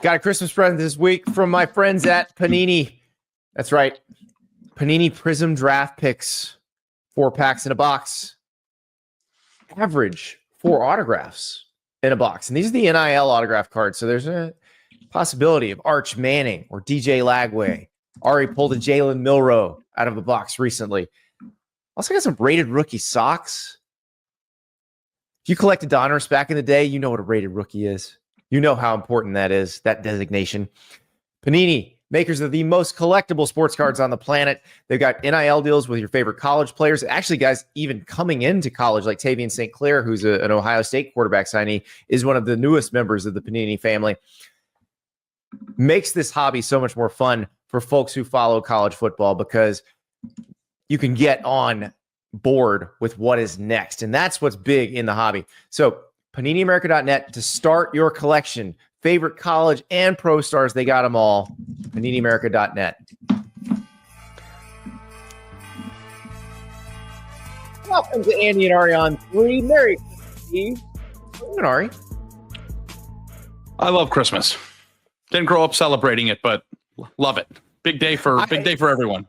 Got a Christmas present this week from my friends at Panini. That's right. Panini Prism Draft Picks. 4 packs in a box. Average 4 autographs in a box. And these are the NIL autograph cards. So there's a possibility of Arch Manning or DJ Lagway. Ari pulled a Jalen Milroe out of a box recently. Also got some rated rookie socks. If you collected Donruss back in the day, you know what a rated rookie is. You know how important that is, that designation. Panini, makers of the most collectible sports cards on the planet. They've got NIL deals with your favorite college players. Actually, guys, even coming into college, like Tavian St. Clair, who's an Ohio State quarterback signee, is one of the newest members of the Panini family. Makes this hobby so much more fun for folks who follow college football because you can get on board with what is next. And that's what's big in the hobby. So PaniniAmerica.net to start your collection. Favorite college and pro stars, they got them all. PaniniAmerica.net. Welcome to Andy and Ari on 3. Merry Christmas. And Ari. I love Christmas. Didn't grow up celebrating it, but love it. Big day for everyone.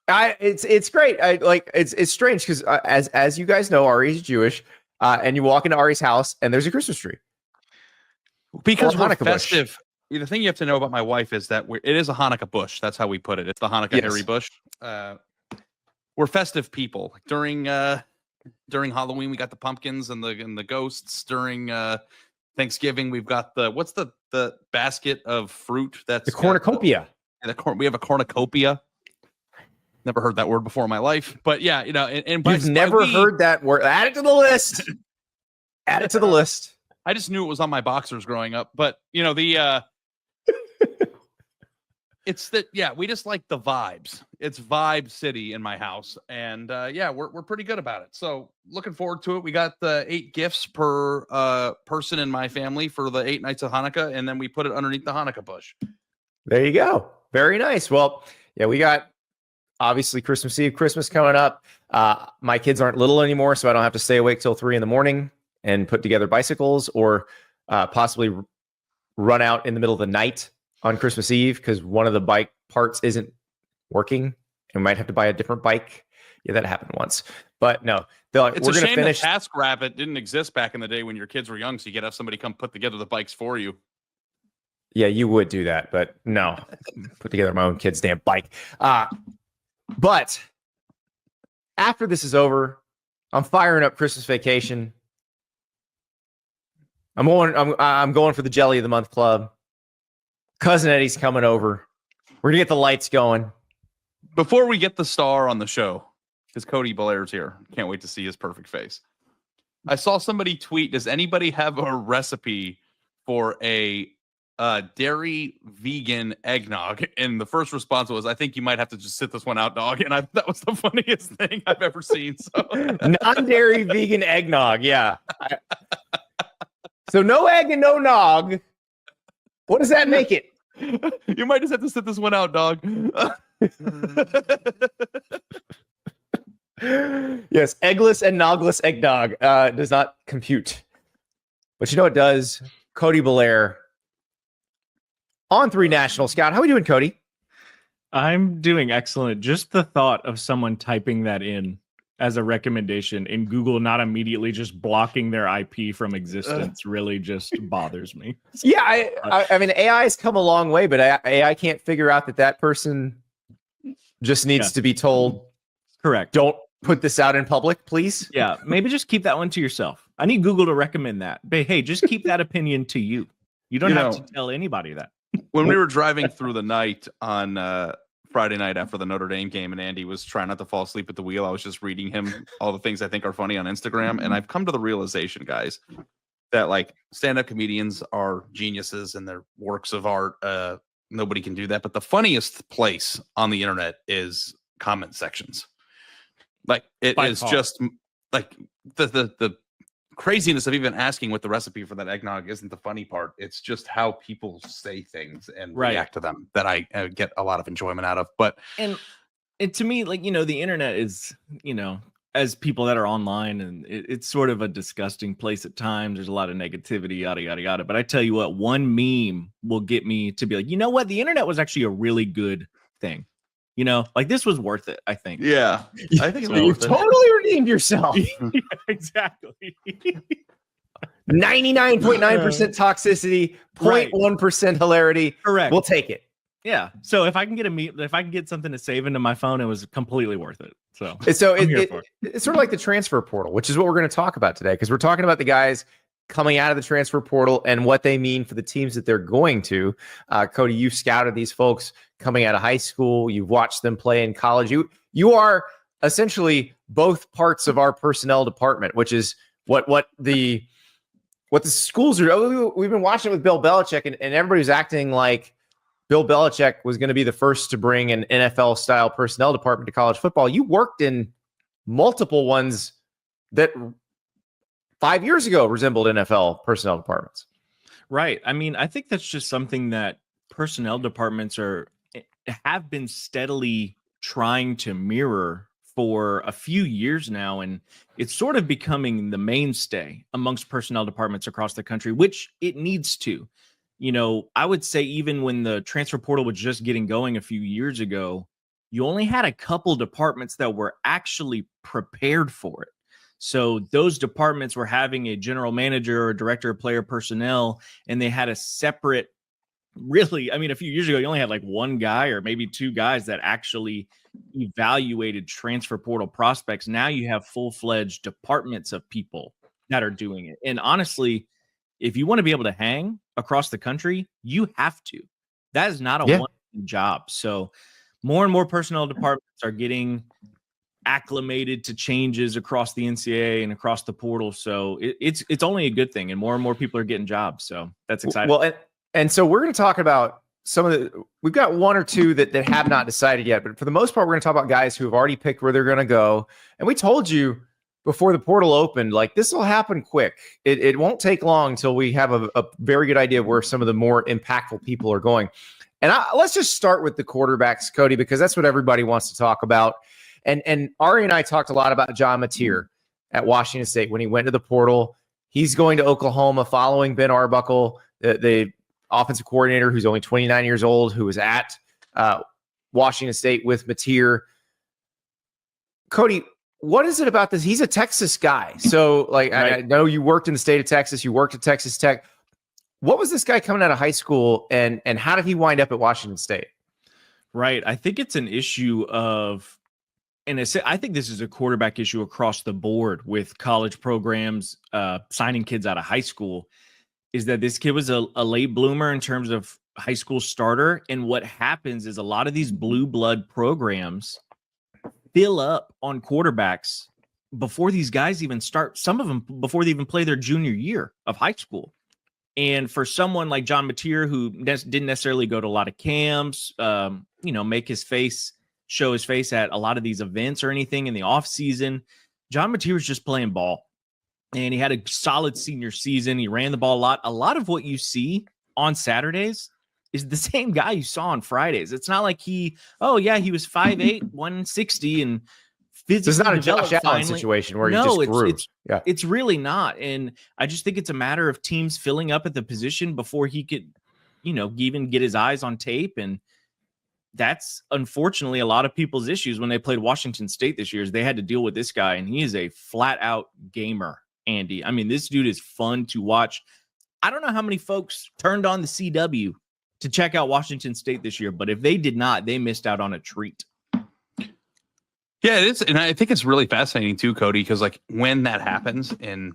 It's great. It's strange because as you guys know, Ari is Jewish, and you walk into Ari's house and there's a Christmas tree. Because we're festive. The thing you have to know about my wife is that it is a Hanukkah bush. That's how we put it. It's the Hanukkah hairy bush. We're festive people. During Halloween, we got the pumpkins and the ghosts. During Thanksgiving, we've got what's the basket of fruit? That's the cornucopia. We have a cornucopia. Never heard that word before in my life, but yeah, and you've never heard that word. Add it to the list. Add it to the list. I just knew it was on my boxers growing up, but it's that, we just like the vibes. It's vibe city in my house. And we're pretty good about it. So looking forward to it. We got the 8 gifts per person in my family for the 8 nights of Hanukkah. And then we put it underneath the Hanukkah bush. There you go. Very nice. Well, yeah, we got obviously Christmas Eve, Christmas coming up. My kids aren't little anymore, so I don't have to stay awake till 3 a.m. and put together bicycles or possibly run out in the middle of the night on Christmas Eve because one of the bike parts isn't working and we might have to buy a different bike. Yeah, that happened once. But no, it's a shame that TaskRabbit didn't exist back in the day when your kids were young, so you could have somebody come put together the bikes for you. Yeah, you would do that, but no. Put together my own kid's damn bike. But after this is over, I'm firing up Christmas Vacation. I'm going for the Jelly of the Month Club. Cousin Eddie's coming over. We're gonna get the lights going. Before we get the star on the show, because Cody Bellaire's here. Can't wait to see his perfect face. I saw somebody tweet, does anybody have a recipe for a dairy vegan eggnog? And the first response was, I think you might have to just sit this one out, dog. And that was the funniest thing I've ever seen. So non-dairy vegan eggnog, yeah. So no egg and no nog. What does that make it? You might just have to sit this one out, dog. Yes, eggless and nogless eggnog does not compute. But you know what does? Cody Bellaire on 3 National Scout. How are we doing, Cody? I'm doing excellent. Just the thought of someone typing that in as a recommendation in Google, not immediately just blocking their IP from existence, really just bothers me. Yeah, I mean, AI has come a long way, but AI can't figure out that person just needs to be told, correct, don't put this out in public, please. Yeah, maybe just keep that one to yourself. I need Google to recommend that. But hey, just keep that opinion to you. You don't have to tell anybody that. When we were driving through the night on Friday night after the Notre Dame game and Andy was trying not to fall asleep at the wheel, I was just reading him all the things I think are funny on Instagram. And I've come to the realization, guys, that like stand-up comedians are geniuses and they're works of art. Nobody can do that. But the funniest place on the internet is comment sections. Like it is just like the craziness of even asking what the recipe for that eggnog isn't the funny part. It's just how people say things and react to them that I get a lot of enjoyment out of. But and to me, like, the internet is, as people that are online, and it's sort of a disgusting place at times. There's a lot of negativity, yada, yada, yada. But I tell you what, one meme will get me to be like, you know what? The internet was actually a really good thing. You know, like this was worth it, I think. Yeah. I think So you totally redeemed yourself. Yeah, exactly. 99.9% toxicity, 0.1% hilarity. Correct. We'll take it. Yeah. So if I can get something to save into my phone, it was completely worth it. So it's sort of like the transfer portal, which is what we're going to talk about today, because we're talking about the guys coming out of the transfer portal and what they mean for the teams that they're going to. Cody, you've scouted these folks coming out of high school. You've watched them play in college. You are essentially both parts of our personnel department, which is what the schools are. We've been watching it with Bill Belichick, and everybody's acting like Bill Belichick was going to be the first to bring an NFL-style personnel department to college football. You worked in multiple ones that 5 years ago resembled NFL personnel departments. Right. I mean, I think that's just something that personnel departments have been steadily trying to mirror for a few years now, and it's sort of becoming the mainstay amongst personnel departments across the country, which it needs to. You know, I would say even when the transfer portal was just getting going a few years ago, you only had a couple departments that were actually prepared for it. So those departments were having a general manager or director of player personnel, and they had a separate, really, I mean, a few years ago, you only had like one guy or maybe two guys that actually evaluated transfer portal prospects. Now you have full-fledged departments of people that are doing it. And honestly, if you want to be able to hang across the country, you have to. That is not a one job. So more and more personnel departments are getting acclimated to changes across the NCAA and across the portal. So it's only a good thing, and more people are getting jobs. So that's exciting. Well, and so we're going to talk about we've got one or two that have not decided yet, but for the most part, we're going to talk about guys who have already picked where they're going to go. And we told you before the portal opened, like, this will happen quick. It won't take long until we have a very good idea of where some of the more impactful people are going. And let's just start with the quarterbacks, Cody, because that's what everybody wants to talk about. And Ari and I talked a lot about John Mateer at Washington State when he went to the portal. He's going to Oklahoma following Ben Arbuckle, the offensive coordinator who's only 29 years old, who was at Washington State with Mateer. Cody, what is it about this? He's a Texas guy. So, like, right. I know you worked in the state of Texas. You worked at Texas Tech. What was this guy coming out of high school, and how did he wind up at Washington State? Right. I think it's an issue of, and I think this is a quarterback issue across the board with college programs signing kids out of high school, is that this kid was a late bloomer in terms of high school starter. And what happens is a lot of these blue blood programs fill up on quarterbacks before these guys even start, some of them before they even play their junior year of high school. And for someone like John Mateer, who didn't necessarily go to a lot of camps, show his face at a lot of these events or anything in the off season, John Mateer was just playing ball, and he had a solid senior season. He ran the ball a lot. A lot of what you see on Saturdays is the same guy you saw on Fridays. It's not like he was 5'8", 160, and physically. It's not a Josh Allen situation where he just grew. It's really not. And I just think it's a matter of teams filling up at the position before he could, even get his eyes on tape. And that's unfortunately a lot of people's issues when they played Washington State this year, is they had to deal with this guy, and he is a flat out gamer, Andy. I mean, this dude is fun to watch. I don't know how many folks turned on the CW to check out Washington State this year, but if they did not, they missed out on a treat. Yeah, it is. And I think it's really fascinating too, Cody, because like when that happens and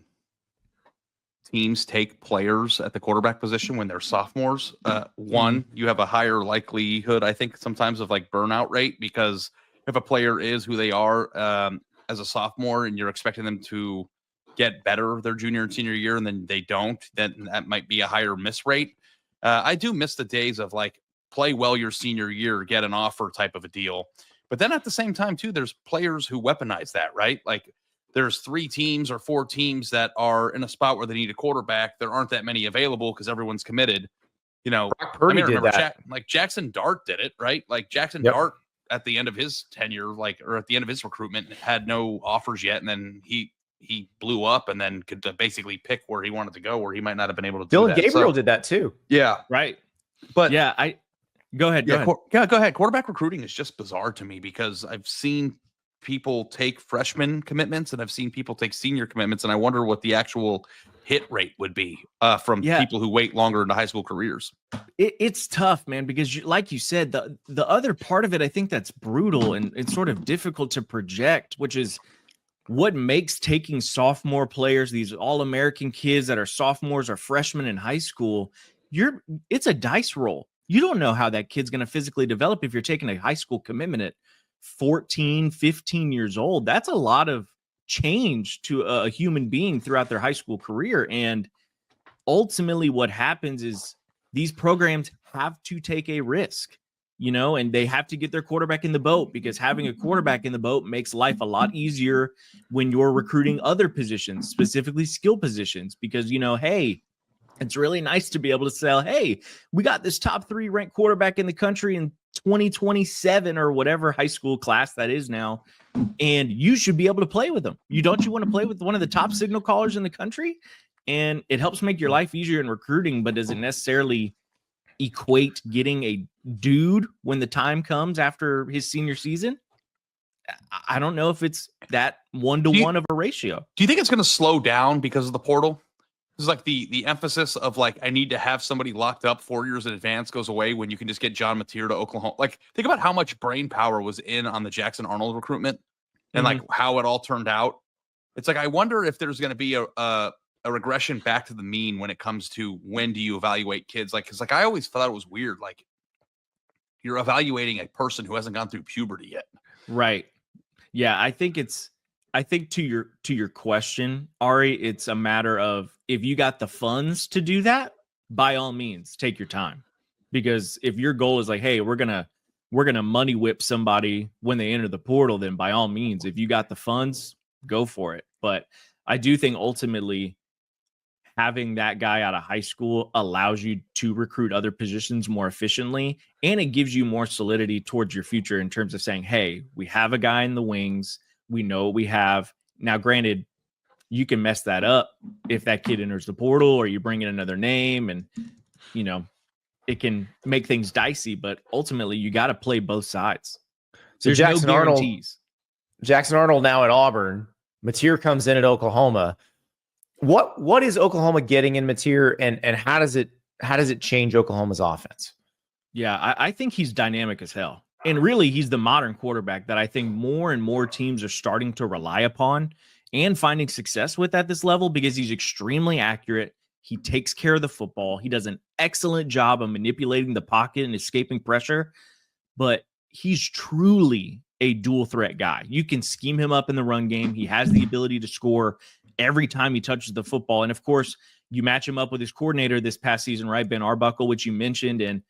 teams take players at the quarterback position when they're sophomores, you have a higher likelihood, I think, sometimes of like burnout rate, because if a player is who they are as a sophomore and you're expecting them to get better their junior and senior year and then they don't, then that might be a higher miss rate. I do miss the days of like play well your senior year, get an offer type of a deal. But then at the same time, too, there's players who weaponize that, right? Like there's 3 teams or 4 teams that are in a spot where they need a quarterback. There aren't that many available because everyone's committed. Brock Purdy did that. Jackson Dart did it, right? Like Jackson Dart at the end of his tenure, or at the end of his recruitment, had no offers yet, and then he blew up, and then could basically pick where he wanted to go, where he might not have been able to do Dillon that. Gabriel did that too. Yeah, right. but Yeah, go ahead. go ahead. Quarterback recruiting is just bizarre to me because I've seen people take freshman commitments and I've seen people take senior commitments, and I wonder what the actual hit rate would be from people who wait longer into high school careers. It's tough, man, because like you said, the other part of it, I think that's brutal and it's sort of difficult to project, which is what makes taking sophomore players, these all-American kids that are sophomores or freshmen in high school, it's a dice roll. You don't know how that kid's going to physically develop if you're taking a high school commitment at 14, 15 years old. That's a lot of change to a human being throughout their high school career. And ultimately what happens is these programs have to take a risk, and they have to get their quarterback in the boat, because having a quarterback in the boat makes life a lot easier when you're recruiting other positions, specifically skill positions, because, hey, it's really nice to be able to say, hey, we got this top 3 ranked quarterback in the country in 2027 or whatever high school class that is now, and you should be able to play with them. You want to play with one of the top signal callers in the country? And it helps make your life easier in recruiting, but does it necessarily equate getting a dude when the time comes after his senior season? I don't know if it's that 1-to-1 of a ratio. Do you think it's going to slow down because of the portal? It's like the emphasis of I need to have somebody locked up 4 years in advance goes away when you can just get John Mateer to Oklahoma. Think about how much brain power was in on the Jackson Arnold recruitment and how it all turned out. It's I wonder if there's going to be a regression back to the mean when it comes to when do you evaluate kids? Because I always thought it was weird. You're evaluating a person who hasn't gone through puberty yet. Right. Yeah. I think to your question, Ari, it's a matter of, if you got the funds to do that, by all means, take your time. Because if your goal is hey, we're going to money whip somebody when they enter the portal, then by all means, if you got the funds, go for it. But I do think ultimately having that guy out of high school allows you to recruit other positions more efficiently, and it gives you more solidity towards your future in terms of saying, hey, we have a guy in the wings. We know what we have. Now, granted, you can mess that up if that kid enters the portal or you bring in another name, and, it can make things dicey, but ultimately you got to play both sides. So There's Jackson no guarantees. Jackson Arnold now at Auburn. Mateer comes in at Oklahoma. What is Oklahoma getting in Mateer, and how does it change Oklahoma's offense? Yeah, I think he's dynamic as hell. And really, he's the modern quarterback that I think more and more teams are starting to rely upon and finding success with at this level, because he's extremely accurate. He takes care of the football. He does an excellent job of manipulating the pocket and escaping pressure, but he's truly a dual threat guy. You can scheme him up in the run game. He has the ability to score every time he touches the football. And of course, you match him up with his coordinator this past season, right? Ben Arbuckle, which you mentioned. And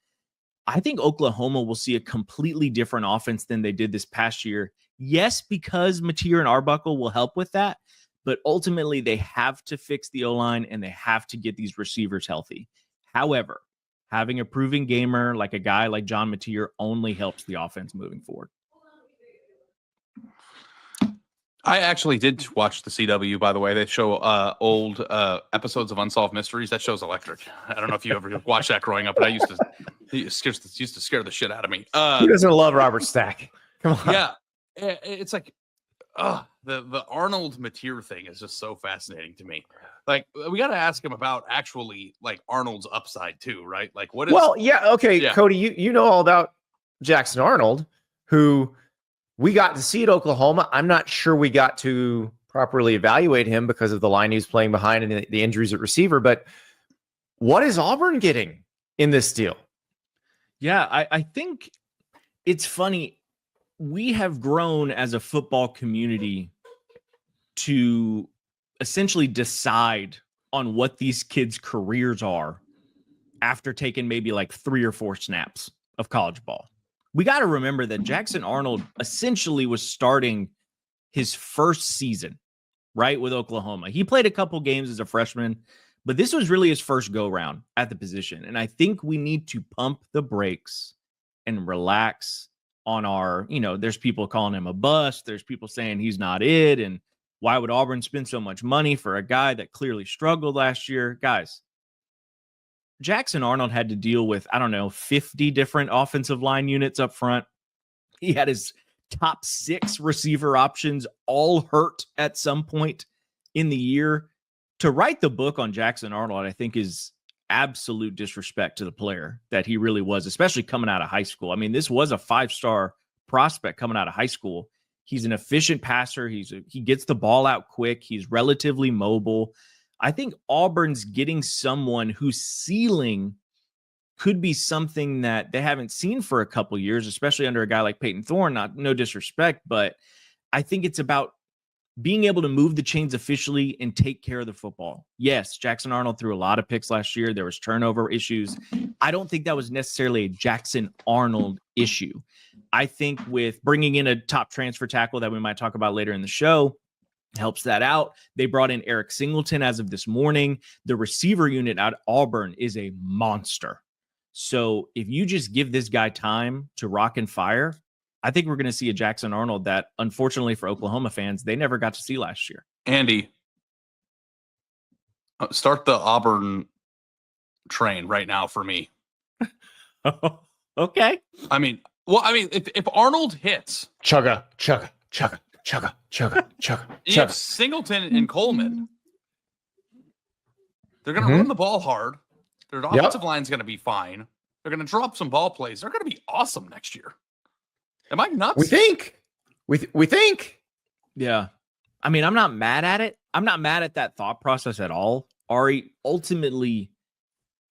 I think Oklahoma will see a completely different offense than they did this past year. Yes, because Mateer and Arbuckle will help with that, but ultimately they have to fix the O-line and they have to get these receivers healthy. However, having a proven gamer like a guy like John Mateer only helps the offense moving forward. I actually did watch the CW, by the way. They show old episodes of Unsolved Mysteries. That show's electric. I don't know if you ever watched that growing up, but it used to scare the shit out of me. Who doesn't love Robert Stack? Come on. Yeah. It's the Arnold Mateer thing is just so fascinating to me. We got to ask him about actually Arnold's upside too, right? What is? Well, yeah. Okay. Yeah. Cody, you know all about Jackson Arnold, who we got to see at Oklahoma. I'm not sure we got to properly evaluate him because of the line he was playing behind and the injuries at receiver. But what is Auburn getting in this deal? Yeah, I think it's funny. We have grown as a football community to essentially decide on what these kids' careers are after taking maybe 3 or 4 snaps of college ball. We got to remember that Jackson Arnold essentially was starting his first season, right, with Oklahoma. He played a couple games as a freshman, but this was really his first go-round at the position. And I think we need to pump the brakes and relax on our, there's people calling him a bust. There's people saying he's not it. And why would Auburn spend so much money for a guy that clearly struggled last year? Guys, Jackson Arnold had to deal with, 50 different offensive line units up front. He had his top 6 receiver options all hurt at some point in the year. To write the book on Jackson Arnold, I think, is absolute disrespect to the player that he really was, especially coming out of high school. I mean, this was a 5-star prospect coming out of high school. He's an efficient passer. He gets the ball out quick. He's relatively mobile. I think Auburn's getting someone whose ceiling could be something that they haven't seen for a couple years, especially under a guy like Peyton Thorne. No disrespect, but I think it's about being able to move the chains officially and take care of the football. Yes, Jackson Arnold threw a lot of picks last year. There was turnover issues. I don't think that was necessarily a Jackson Arnold issue. I think with bringing in a top transfer tackle that we might talk about later in the show, helps that out. They brought in Eric Singleton as of this morning. The receiver unit at Auburn is a monster. So if you just give this guy time to rock and fire, I think we're going to see a Jackson Arnold that, unfortunately for Oklahoma fans, they never got to see last year. Andy, start the Auburn train right now for me. Okay. If Arnold hits, chugga. You have Singleton and Coleman. They're going to run the ball hard. Their offensive line's going to be fine. They're going to drop some ball plays. They're going to be awesome next year. Am I nuts? We think. We think. Yeah. I mean, I'm not mad at it. I'm not mad at that thought process at all. Ari, ultimately,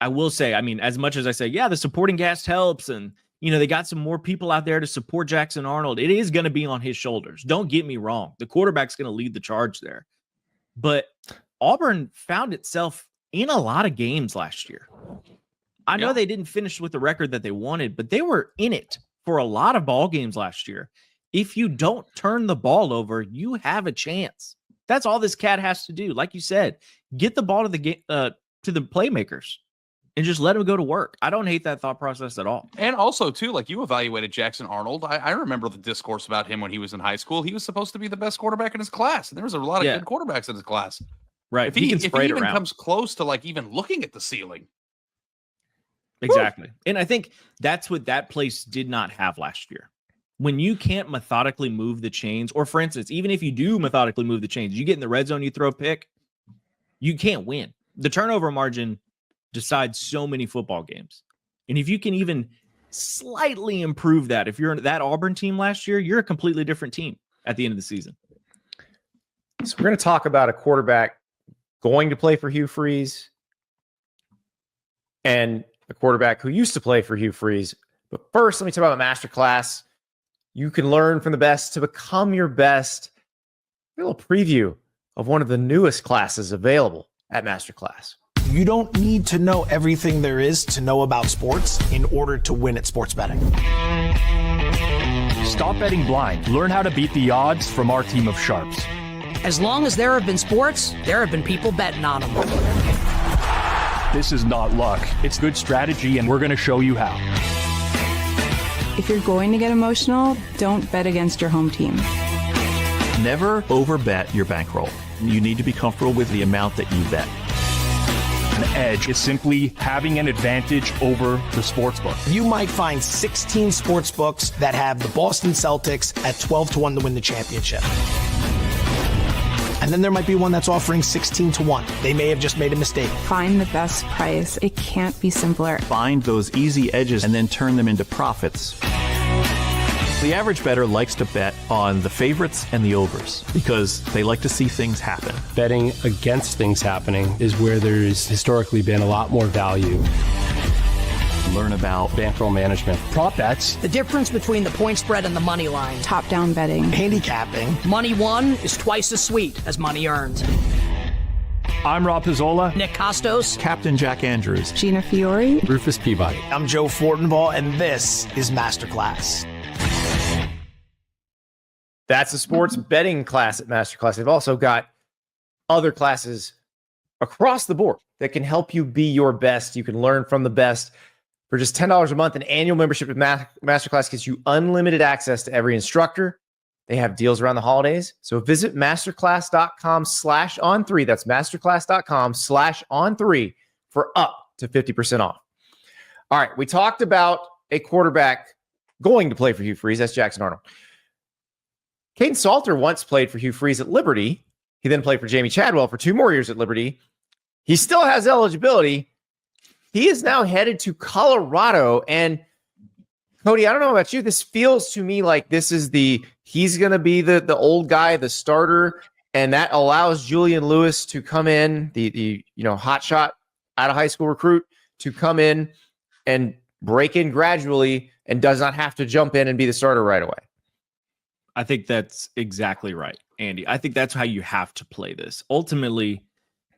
I will say, as much as I say, yeah, the supporting cast helps, and they got some more people out there to support Jackson Arnold, it is going to be on his shoulders. Don't get me wrong. The quarterback's going to lead the charge there. But Auburn found itself in a lot of games last year. I know they didn't finish with the record that they wanted, but they were in it for a lot of ball games last year. If you don't turn the ball over, you have a chance. That's all this cat has to do. Like you said, get the ball to the playmakers and just let him go to work. I don't hate that thought process at all. And also, too, like you evaluated Jackson Arnold. I remember the discourse about him when he was in high school. He was supposed to be the best quarterback in his class, and there was a lot of good quarterbacks in his class. Right. If he even comes close to even looking at the ceiling. Exactly. And I think that's what that place did not have last year. When you can't methodically move the chains, or for instance, even if you do methodically move the chains, you get in the red zone, you throw a pick, you can't win. The turnover margin decides so many football games. And if you can even slightly improve that, if you're that Auburn team last year, you're a completely different team at the end of the season. So we're going to talk about a quarterback going to play for Hugh Freeze and a quarterback who used to play for Hugh Freeze. But first, let me talk about Masterclass. You can learn from the best to become your best. A little preview of one of the newest classes available at Masterclass. You don't need to know everything there is to know about sports in order to win at sports betting. Stop betting blind. Learn how to beat the odds from our team of sharps. As long as there have been sports, there have been people betting on them. This is not luck. It's good strategy, and we're going to show you how. If you're going to get emotional, don't bet against your home team. Never overbet your bankroll. You need to be comfortable with the amount that you bet. An edge is simply having an advantage over the sportsbook. You might find 16 sports books that have the Boston Celtics at 12-1 to win the championship. And then there might be one that's offering 16-1. They may have just made a mistake. Find the best price. It can't be simpler. Find those easy edges and then turn them into profits. The average bettor likes to bet on the favorites and the overs because they like to see things happen. Betting against things happening is where there's historically been a lot more value. Learn about bankroll management, prop bets, The difference between the point spread and the money line. Top-down betting. Handicapping. Money won is twice as sweet as money earned. I'm Rob Pizzola. Nick Costos. Captain Jack Andrews. Gina Fiore. Rufus Peabody. I'm Joe Fortenbaugh, and this is Masterclass. That's a sports betting class at Masterclass. They've also got other classes across the board that can help you be your best. You can learn from the best. For just $10 a month, an annual membership with Masterclass gets you unlimited access to every instructor. They have deals around the holidays. So visit masterclass.com/on3. That's masterclass.com/on3 for up to 50% off. All right. We talked about a quarterback going to play for Hugh Freeze. That's Jackson Arnold. Kaidon Salter once played for Hugh Freeze at Liberty. He then played for Jamie Chadwell for 2 more years at Liberty. He still has eligibility. He is now headed to Colorado. And Cody, I don't know about you. This feels to me like this is he's going to be the old guy, the starter. And that allows Julian Lewis to come in, the hot shot out of high school recruit, to come in and break in gradually and does not have to jump in and be the starter right away. I think that's exactly right, Andy. I think that's how you have to play this. Ultimately,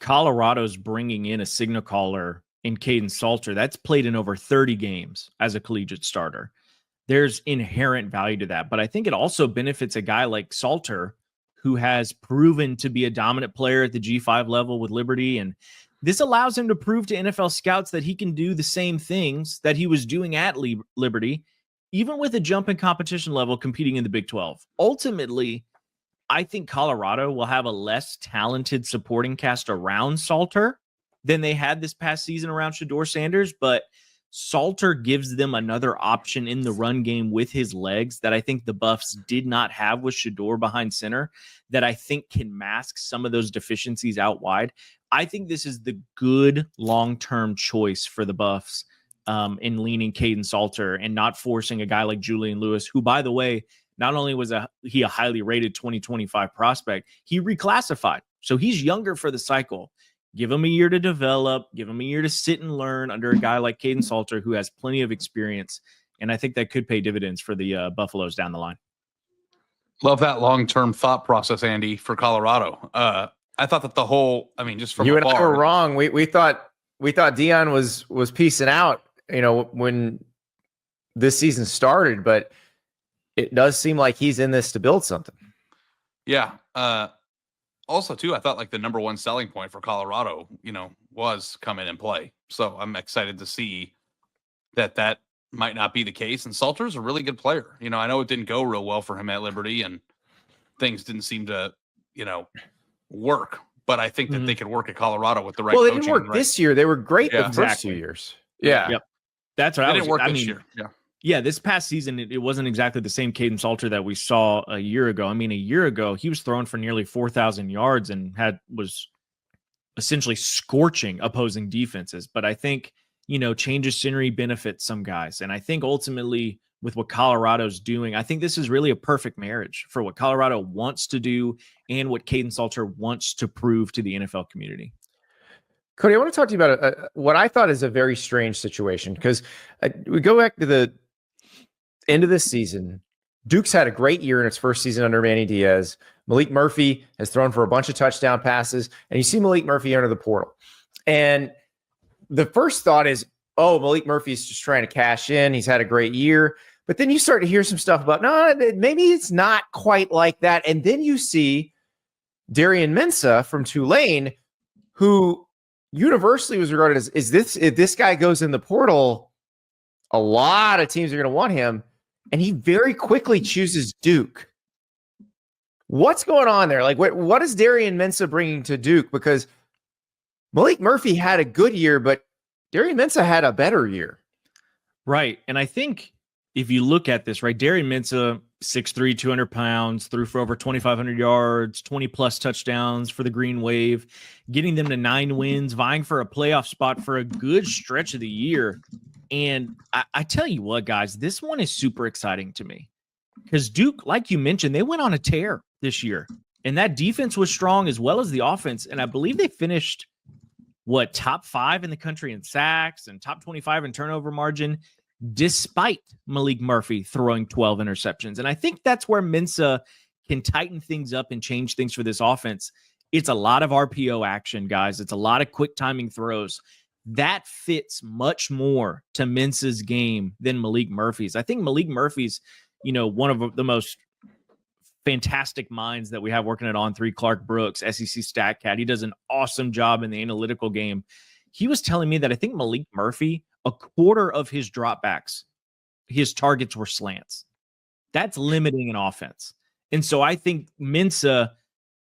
Colorado's bringing in a signal caller in Kaidon Salter. That's played in over 30 games as a collegiate starter. There's inherent value to that. But I think it also benefits a guy like Salter, who has proven to be a dominant player at the G5 level with Liberty. And this allows him to prove to NFL scouts that he can do the same things that he was doing at Liberty, even with a jump in competition level competing in the Big 12. Ultimately, I think Colorado will have a less talented supporting cast around Salter than they had this past season around Shedeur Sanders, but Salter gives them another option in the run game with his legs that I think the Buffs did not have with Shedeur behind center, that I think can mask some of those deficiencies out wide. I think this is the good long-term choice for the Buffs in leaning Kaidon Salter and not forcing a guy like Julian Lewis, who, by the way, not only was he a highly rated 2025 prospect, he reclassified. So he's younger for the cycle. Give him a year to develop, give him a year to sit and learn under a guy like Kaidon Salter, who has plenty of experience. And I think that could pay dividends for the Buffaloes down the line. Love that long-term thought process, Andy, for Colorado. I thought that just from you afar, and I were wrong. We thought Deion was peacing out, when this season started, but it does seem like he's in this to build something. Yeah. Also, too, I thought like the number one selling point for Colorado, was come in and play. So I'm excited to see that might not be the case. And Salter's a really good player. I know it didn't go real well for him at Liberty and things didn't seem to, work. But I think that they could work at Colorado with the right coaching. Well, they didn't work this year. They were great the first 2 years. Yeah. Yep. That's what they didn't work this year. Yeah. Yeah, this past season, it wasn't exactly the same Kaidon Salter that we saw a year ago. I mean, a year ago, he was throwing for nearly 4,000 yards and was essentially scorching opposing defenses. But I think, change of scenery benefits some guys. And I think ultimately with what Colorado's doing, I think this is really a perfect marriage for what Colorado wants to do and what Kaidon Salter wants to prove to the NFL community. Cody, I want to talk to you about what I thought is a very strange situation, because we go back to the end of this season. Duke's had a great year in its first season under Manny Diaz. Maalik Murphy has thrown for a bunch of touchdown passes, and you see Maalik Murphy enter the portal. And the first thought is, oh, Maalik Murphy's just trying to cash in. He's had a great year. But then you start to hear some stuff about, no, maybe it's not quite like that. And then you see Darian Mensah from Tulane, who universally was regarded as, if this guy goes in the portal, a lot of teams are going to want him. And he very quickly chooses Duke. What's going on there? Like, what is Darian Mensah bringing to Duke? Because Maalik Murphy had a good year, but Darian Mensah had a better year. Right. And I think if you look at this, right, Darian Mensah, 6'3", 200 pounds, threw for over 2,500 yards, 20-plus touchdowns for the Green Wave, getting them to 9 wins, vying for a playoff spot for a good stretch of the year. And I tell you what, guys, this one is super exciting to me because Duke, like you mentioned, they went on a tear this year. And that defense was strong as well as the offense. And I believe they finished, top 5 in the country in sacks and top 25 in turnover margin, despite Maalik Murphy throwing 12 interceptions. And I think that's where Mensah can tighten things up and change things for this offense. It's a lot of RPO action, guys. It's a lot of quick timing throws. That fits much more to Mensah's game than Maalik Murphy's. I think Maalik Murphy's, one of the most fantastic minds that we have working at On3, Clark Brooks, SEC Stat Cat. He does an awesome job in the analytical game. He was telling me that I think Maalik Murphy a quarter of his dropbacks, his targets were slants. That's limiting an offense. And so I think Mensah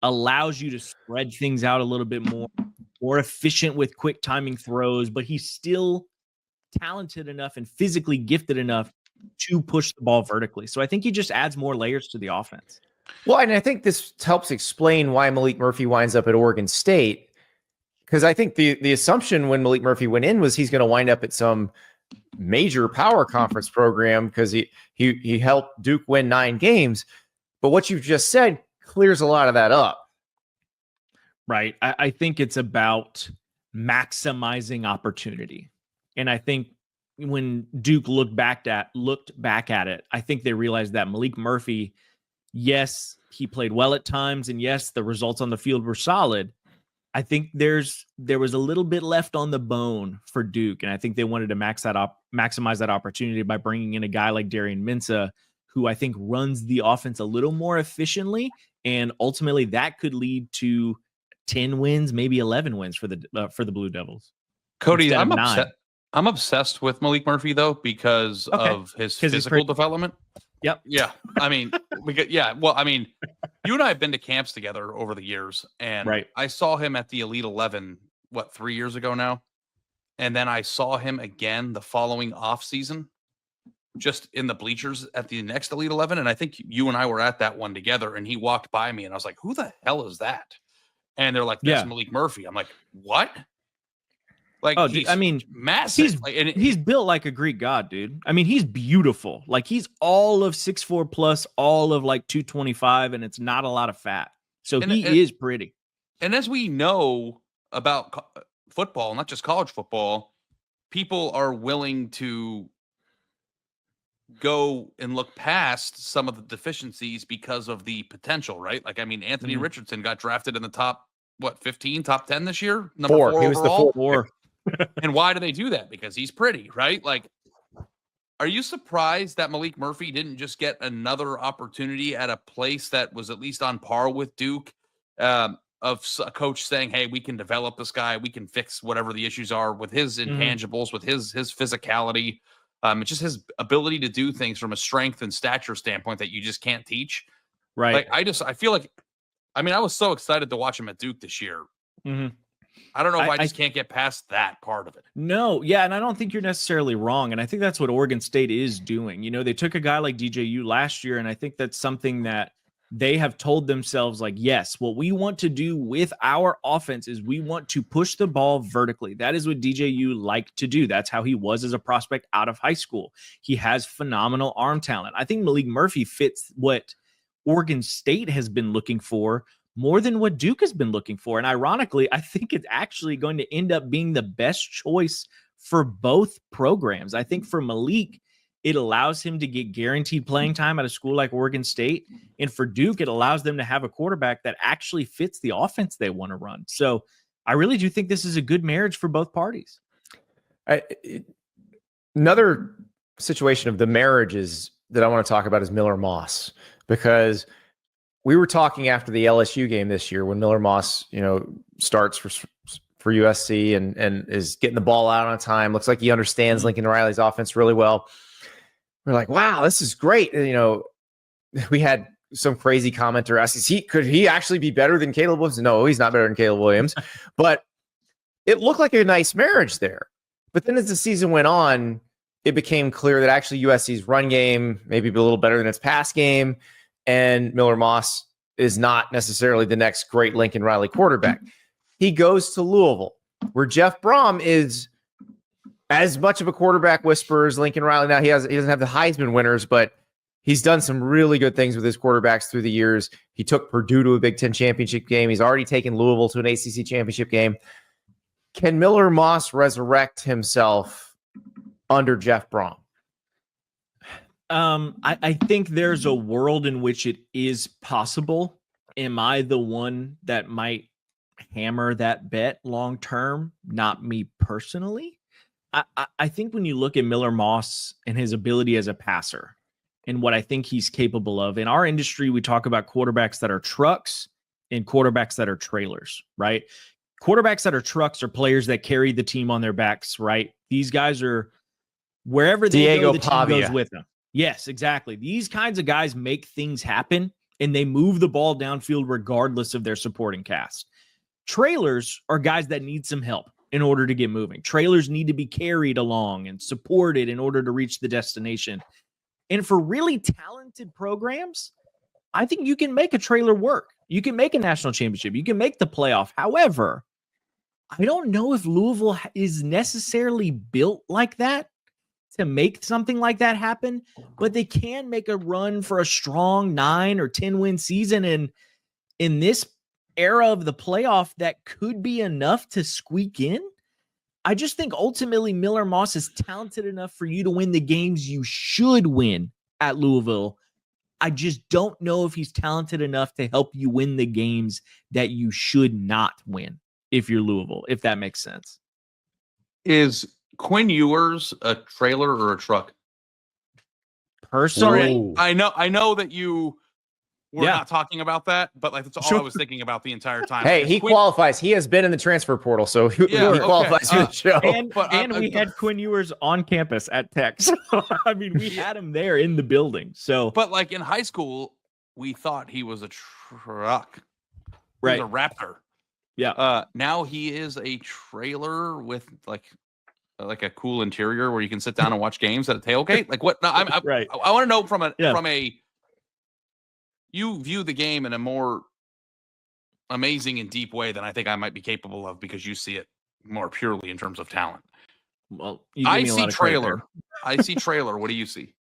allows you to spread things out a little bit more efficient with quick timing throws, but he's still talented enough and physically gifted enough to push the ball vertically. So I think he just adds more layers to the offense. Well, and I think this helps explain why Maalik Murphy winds up at Oregon State, because I think the assumption when Maalik Murphy went in was he's going to wind up at some major power conference program because he helped Duke win 9 games. But what you've just said clears a lot of that up. Right. I think it's about maximizing opportunity. And I think when Duke looked back at it, I think they realized that Maalik Murphy, yes, he played well at times, and yes, the results on the field were solid. I think there was a little bit left on the bone for Duke, and I think they wanted to maximize that opportunity by bringing in a guy like Darian Mensah, who I think runs the offense a little more efficiently, and ultimately that could lead to 10 wins, maybe 11 wins for the Blue Devils. Cody, I'm obsessed with Maalik Murphy though because of his physical development. Yep. Yeah. I mean, you and I have been to camps together over the years, and I saw him at the Elite 11, 3 years ago now? And then I saw him again the following off season, just in the bleachers at the next Elite 11. And I think you and I were at that one together, and he walked by me and I was like, who the hell is that? And they're like, that's Maalik Murphy. I'm like, what? Like, massive. He's built like a Greek god, dude. I mean, he's beautiful. Like, he's all of 6'4" plus, all of like 225, and it's not a lot of fat. So he is pretty. And as we know about football, not just college football, people are willing to go and look past some of the deficiencies because of the potential, right? Like, I mean, Anthony Richardson got drafted in the top 15, top 10 this year? Number 4 He was overall? the 4. And why do they do that? Because he's pretty, right? Like, are you surprised that Maalik Murphy didn't just get another opportunity at a place that was at least on par with Duke, of a coach saying, hey, we can develop this guy, we can fix whatever the issues are with his intangibles, with his physicality, just his ability to do things from a strength and stature standpoint that you just can't teach. Right. Like, I feel like, I was so excited to watch him at Duke this year. Mm-hmm. I don't know if I just can't get past that part of it. No, yeah, and I don't think you're necessarily wrong. And I think that's what Oregon State is doing. You know, they took a guy like DJU last year, and I think that's something that they have told themselves, like, yes, what we want to do with our offense is we want to push the ball vertically. That is what DJU liked to do. That's how he was as a prospect out of high school. He has phenomenal arm talent. I think Maalik Murphy fits what Oregon State has been looking for more than what Duke has been looking for. And ironically, I think it's actually going to end up being the best choice for both programs. I think for Maalik, it allows him to get guaranteed playing time at a school like Oregon State. And for Duke, it allows them to have a quarterback that actually fits the offense they want to run. So I really do think this is a good marriage for both parties. Another situation of the marriages that I want to talk about is Miller Moss, because we were talking after the LSU game this year when Miller Moss, starts for USC and is getting the ball out on time. Looks like he understands Lincoln Riley's offense really well. We're like, wow, this is great. And, we had some crazy commenter ask, could he actually be better than Caleb Williams? No, he's not better than Caleb Williams. But it looked like a nice marriage there. But then as the season went on, it became clear that actually USC's run game maybe be a little better than its pass game. And Miller Moss is not necessarily the next great Lincoln Riley quarterback. He goes to Louisville, where Jeff Brom is as much of a quarterback whisperer as Lincoln Riley. Now, he doesn't have the Heisman winners, but he's done some really good things with his quarterbacks through the years. He took Purdue to a Big Ten championship game. He's already taken Louisville to an ACC championship game. Can Miller Moss resurrect himself under Jeff Brom? I think there's a world in which it is possible. Am I the one that might hammer that bet long term? Not me personally. I think when you look at Miller Moss and his ability as a passer and what I think he's capable of, in our industry, we talk about quarterbacks that are trucks and quarterbacks that are trailers, right? quarterbacks that are trucks are players that carry the team on their backs, right? These guys are wherever they Diego go, the team Pavia. goes with them. Yes, exactly. These kinds of guys make things happen, and they move the ball downfield regardless of their supporting cast. Trailers are guys that need some help in order to get moving. Trailers need to be carried along and supported in order to reach the destination. And for really talented programs, I think you can make a trailer work. You can make a national championship. You can make the playoff. However, I don't know if Louisville is necessarily built like that to make something like that happen, but they can make a run for a strong 9 or 10 win season. And in this era of the playoff, that could be enough to squeak in. I just think ultimately Miller Moss is talented enough for you to win the games you should win at Louisville. I just don't know if he's talented enough to help you win the games that you should not win if you're Louisville, if that makes sense. Is Quinn Ewers a trailer or a truck? Personally, I know that you were not talking about that, but like that's all I was thinking about the entire time. Hey, he qualifies. He has been in the transfer portal, so he qualifies for the show. And we had Quinn Ewers on campus at Tech. So, I mean, we had him there in the building. So, but like in high school, we thought he was a truck, right? He was a Raptor. Yeah. Now he is a trailer with like a cool interior where you can sit down and watch games at a tailgate. Like what? No, right. I want to know from a. You view the game in a more amazing and deep way than I think I might be capable of because you see it more purely in terms of talent. Well, I see trailer. I see trailer. What do you see?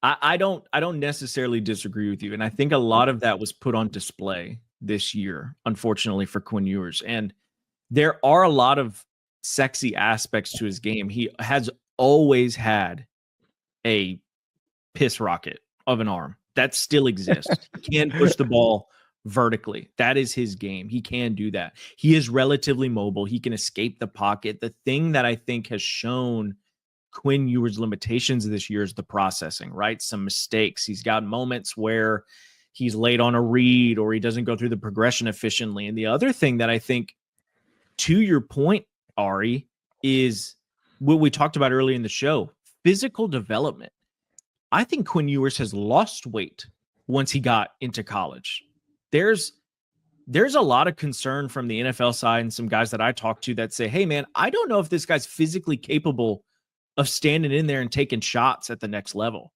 I don't necessarily disagree with you. And I think a lot of that was put on display this year, unfortunately, for Quinn Ewers. And there are a lot of sexy aspects to his game. He has always had a piss rocket of an arm. That still exists. He can push the ball vertically. That is his game. He can do that. He is relatively mobile. He can escape the pocket. The thing that I think has shown Quinn Ewers' limitations this year is the processing, right? Some mistakes. He's got moments where he's late on a read or he doesn't go through the progression efficiently. And the other thing that I think, to your point, Ari, is what we talked about earlier in the show, physical development. I think Quinn Ewers has lost weight once he got into college. There's a lot of concern from the NFL side and some guys that I talk to that say, hey, man, I don't know if this guy's physically capable of standing in there and taking shots at the next level.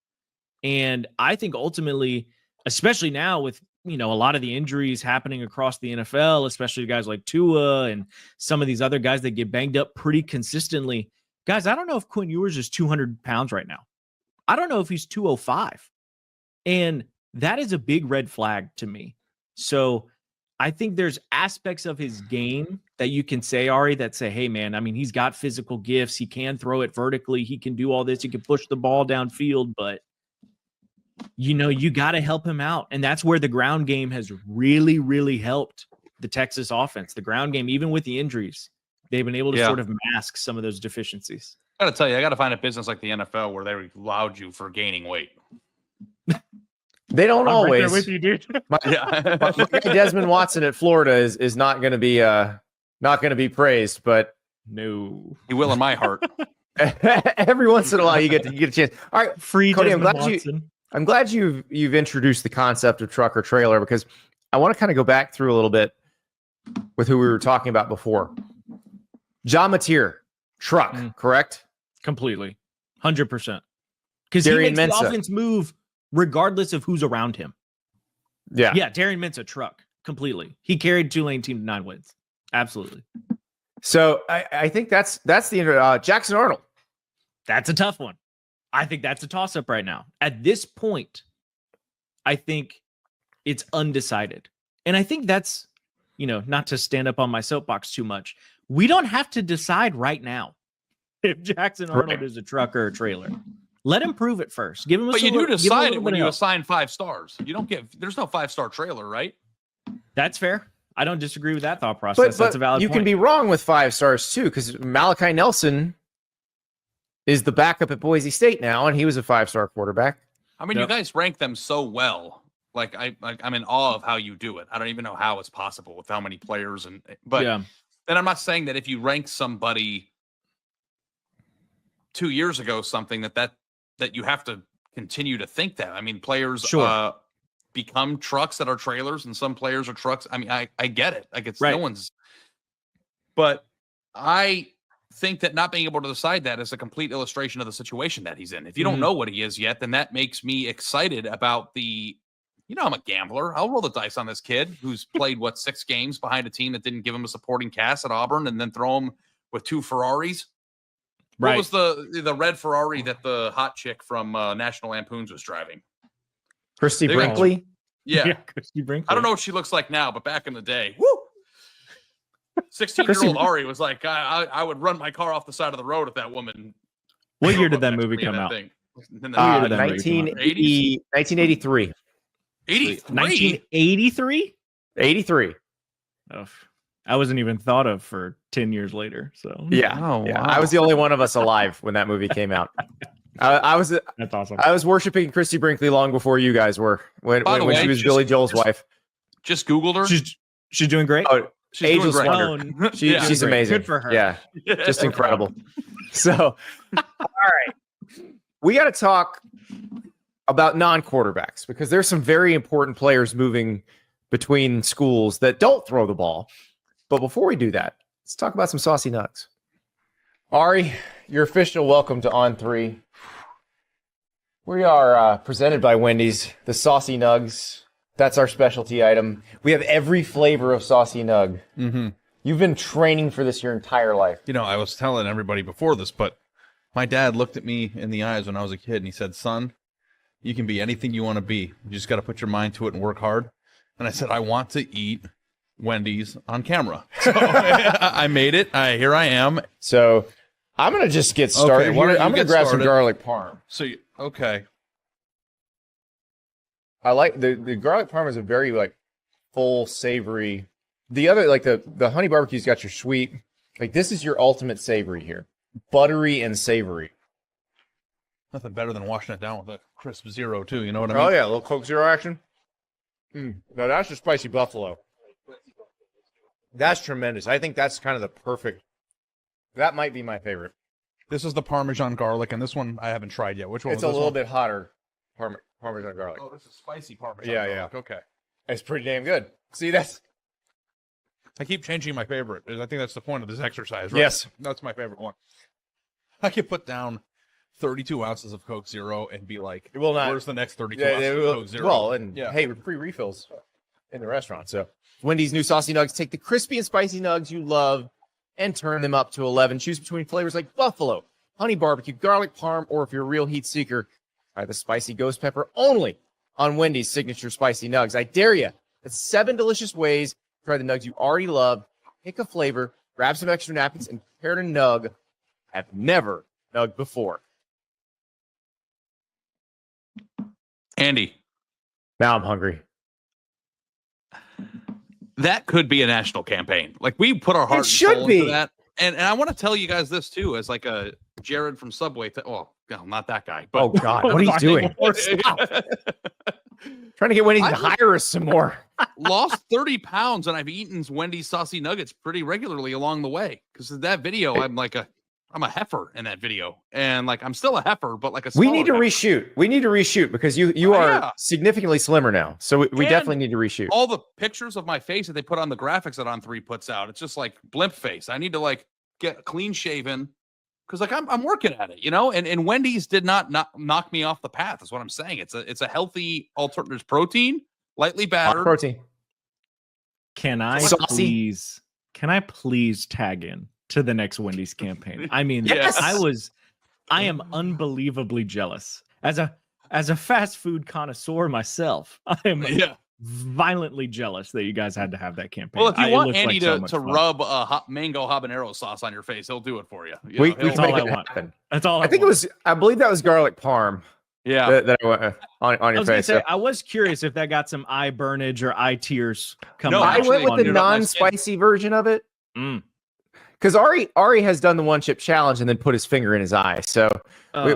And I think ultimately, especially now with, a lot of the injuries happening across the NFL, especially guys like Tua and some of these other guys that get banged up pretty consistently. Guys, I don't know if Quinn Ewers is 200 pounds right now. I don't know if he's 205. And that is a big red flag to me. So I think there's aspects of his game that you can say, Ari, that say, hey, man, I mean, he's got physical gifts. He can throw it vertically. He can do all this. He can push the ball downfield. But, you got to help him out. And that's where the ground game has really, really helped the Texas offense. The ground game, even with the injuries, they've been able to sort of mask some of those deficiencies. I got to tell you, I got to find a business like the NFL where they allowed you for gaining weight. They don't always. Right there with you, dude. My guy Desmond Watson at Florida is not going to be praised, but no, he will in my heart. Every once in a while, you get a chance. All right, free Cody. Desmond I'm glad you've introduced the concept of truck or trailer because I want to kind of go back through a little bit with who we were talking about before. John Mateer, truck, correct? Completely, 100%. Because he Darian makes Mensah. the offense move regardless of who's around him. Yeah, Darian Mensah, truck, completely. He carried Tulane team to 9 wins. Absolutely. So I think that's the Jackson Arnold. That's a tough one. I think that's a toss-up right now. At this point, I think it's undecided. And I think that's, not to stand up on my soapbox too much, we don't have to decide right now if Jackson Arnold is a truck or a trailer. Let him prove it first. Give him. But you do decide it when you assign 5 stars. You don't there's no 5-star trailer, right? That's fair. I don't disagree with that thought process. That's a valid you point. Can be wrong with 5 stars too, because Malachi Nelson is the backup at Boise State now, and he was a 5-star quarterback. I mean, you guys rank them so well. I'm in awe of how you do it. I don't even know how it's possible with how many players, but And I'm not saying that if you rank somebody 2 years ago, something that you have to continue to think that. I mean, players become trucks that are trailers, and some players are trucks. I mean, I get it. Like it's no one's. But I think that not being able to decide that is a complete illustration of the situation that he's in. If you don't know what he is yet, then that makes me excited about I'm a gambler. I'll roll the dice on this kid who's played 6 games behind a team that didn't give him a supporting cast at Auburn, and then throw him with 2 Ferraris. What was the red Ferrari that the hot chick from National Lampoons was driving? Christy Brinkley? Yeah. Christy Brinkley. I don't know what she looks like now, but back in the day, woo! 16-year-old Ari was like, I would run my car off the side of the road if that woman. What year did that movie come out? 1983. 83? 1983? 83. Oh, I wasn't even thought of for 10 years later. So yeah, I was the only one of us alive when that movie came out. That's awesome. I was worshiping Christy Brinkley long before you guys were when she was Billy Joel's wife. Just Googled her. She's doing great. Oh, Ageless Wonder. She's amazing. Good for her. Yeah, just incredible. So, all right, we got to talk about non-quarterbacks because there's some very important players moving between schools that don't throw the ball. But before we do that, let's talk about some Saucy Nuggs. Ari, your official welcome to On 3. We are presented by Wendy's, the Saucy Nuggs. That's our specialty item. We have every flavor of Saucy Nug. Mm-hmm. You've been training for this your entire life. I was telling everybody before this, but my dad looked at me in the eyes when I was a kid, and he said, son, you can be anything you want to be. You just got to put your mind to it and work hard. And I said, I want to eat Wendy's on camera. So I made it. Here I am. So I'm going to just get started. Okay, I'm going to grab some garlic parm. So, okay. I like the garlic parm is a very full, savory. The other the honey barbecue's got your sweet. This is your ultimate savory here. Buttery and savory. Nothing better than washing it down with a crisp zero too. You know what I mean? Oh yeah, a little Coke Zero action. No, that's the spicy buffalo. That's tremendous. I think that's kind of the perfect. That might be my favorite. This is the Parmesan garlic, and this one I haven't tried yet. Which one? It's a little bit hotter. Parmesan garlic. Oh, this is spicy Parmesan. Yeah. Okay. It's pretty damn good. See, I keep changing my favorite. I think that's the point of this exercise, right? Yes. That's my favorite one. I could put down 32 ounces of Coke Zero and be like, it will not. Where's the next 32 ounces of Coke Zero? Well, and hey, free refills in the restaurant. So Wendy's new Saucy Nugs. Take the crispy and spicy nugs you love and turn them up to 11. Choose between flavors like buffalo, honey barbecue, garlic parm, or if you're a real heat seeker, try the spicy ghost pepper only on Wendy's signature spicy nugs. I dare you. That's 7 delicious ways to try the nugs you already love. Pick a flavor, grab some extra napkins, and prepare to nug. Have never nugged before. Andy. Now I'm hungry. That could be a national campaign. We put our heart and soul into that. And I want to tell you guys this too, as a Jared from Subway. No, not that guy. But oh God, what are you doing? Trying to get Wendy to hire us some more. Lost 30 pounds, and I've eaten Wendy's saucy nuggets pretty regularly along the way. Because of that video, I'm a heifer in that video, and I'm still a heifer, but a. We need to reshoot. We need to reshoot because you are significantly slimmer now. So we definitely need to reshoot. All the pictures of my face that they put on the graphics that On 3 puts out, it's just blimp face. I need to get clean shaven because I'm working at it, And Wendy's did not knock me off the path. Is what I'm saying. It's a healthy alternative. There's protein, lightly battered protein. Can I please tag in to the next Wendy's campaign? I mean, yes. I am unbelievably jealous. As a fast food connoisseur myself, I am violently jealous that you guys had to have that campaign. Well, if you want Andy to rub a mango habanero sauce on your face, he'll do it for you. That's all I want. That's all I think want. I believe that was garlic parm. Yeah, that on your face. I was curious if that got some eye burnage or eye tears coming. No, I went with the non-spicy version of it. Because Ari has done the one chip challenge and then put his finger in his eye. So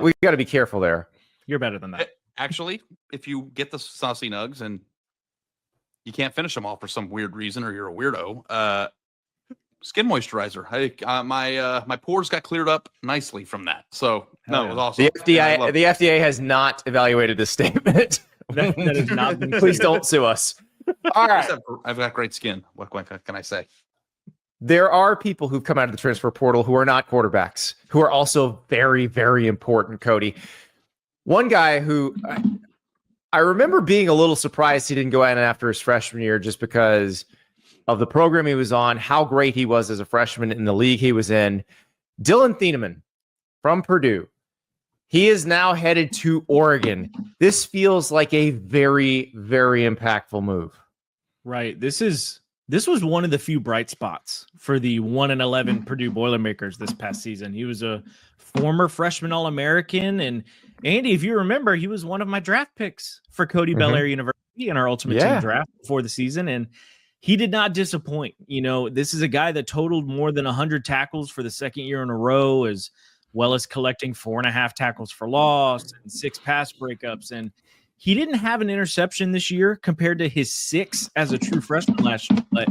we got to be careful there. You're better than that. Actually, if you get the saucy nugs and you can't finish them all for some weird reason or you're a weirdo, Skin moisturizer. My pores got cleared up nicely from that. So no, it was awesome. The FDA has not evaluated this statement. That has not been Please don't sue us. All right. I've got great skin. What can I say? There are people who've come out of the transfer portal who are not quarterbacks, who are also very, very important, Cody. One guy who I remember being a little surprised he didn't go out after his freshman year just because of the program he was on, how great he was as a freshman in the league he was in. Dillon Thieneman from Purdue. He is now headed to Oregon. This feels like a very, very impactful move. Right. This was one of the few bright spots for the 1-11 Purdue Boilermakers this past season. He was a former freshman All-American. And Andy, if you remember, he was one of my draft picks for Cody Bellaire University in our Ultimate Team draft before the season. And he did not disappoint. You know, this is a guy that totaled more than 100 tackles for the second year in a row, as well as collecting 4.5 tackles for loss and 6 pass breakups. And he didn't have an interception this year compared to his 6 as a true freshman last year, but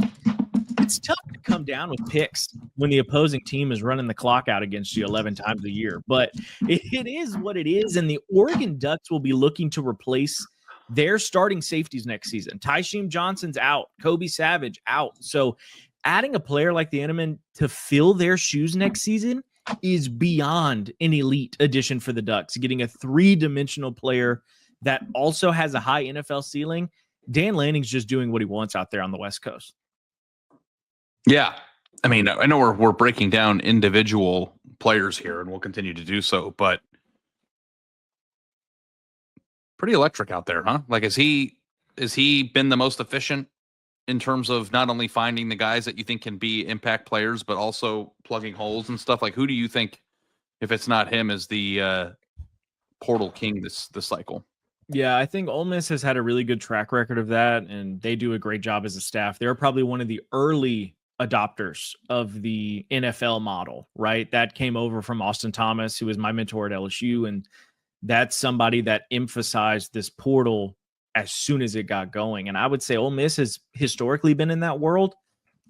it's tough to come down with picks when the opposing team is running the clock out against you 11 times a year. But it is what it is, and the Oregon Ducks will be looking to replace their starting safeties next season. Tysheem Johnson's out. Kobe Savage out. So adding a player like Thieneman to fill their shoes next season is beyond an elite addition for the Ducks. Getting a 3-dimensional player that also has a high NFL ceiling. Dan Lanning's just doing what he wants out there on the West Coast. Yeah. I mean, I know we're breaking down individual players here, and we'll continue to do so, but pretty electric out there, huh? Like, has he been the most efficient in terms of not only finding the guys that you think can be impact players, but also plugging holes and stuff? Like, who do you think, if it's not him, is the portal king this cycle? Yeah, I think Ole Miss has had a really good track record of that, and they do a great job as a staff. They're probably one of the early adopters of the NFL model, right? That came over from Austin Thomas, who was my mentor at LSU, and that's somebody that emphasized this portal as soon as it got going. And I would say Ole Miss has historically been in that world,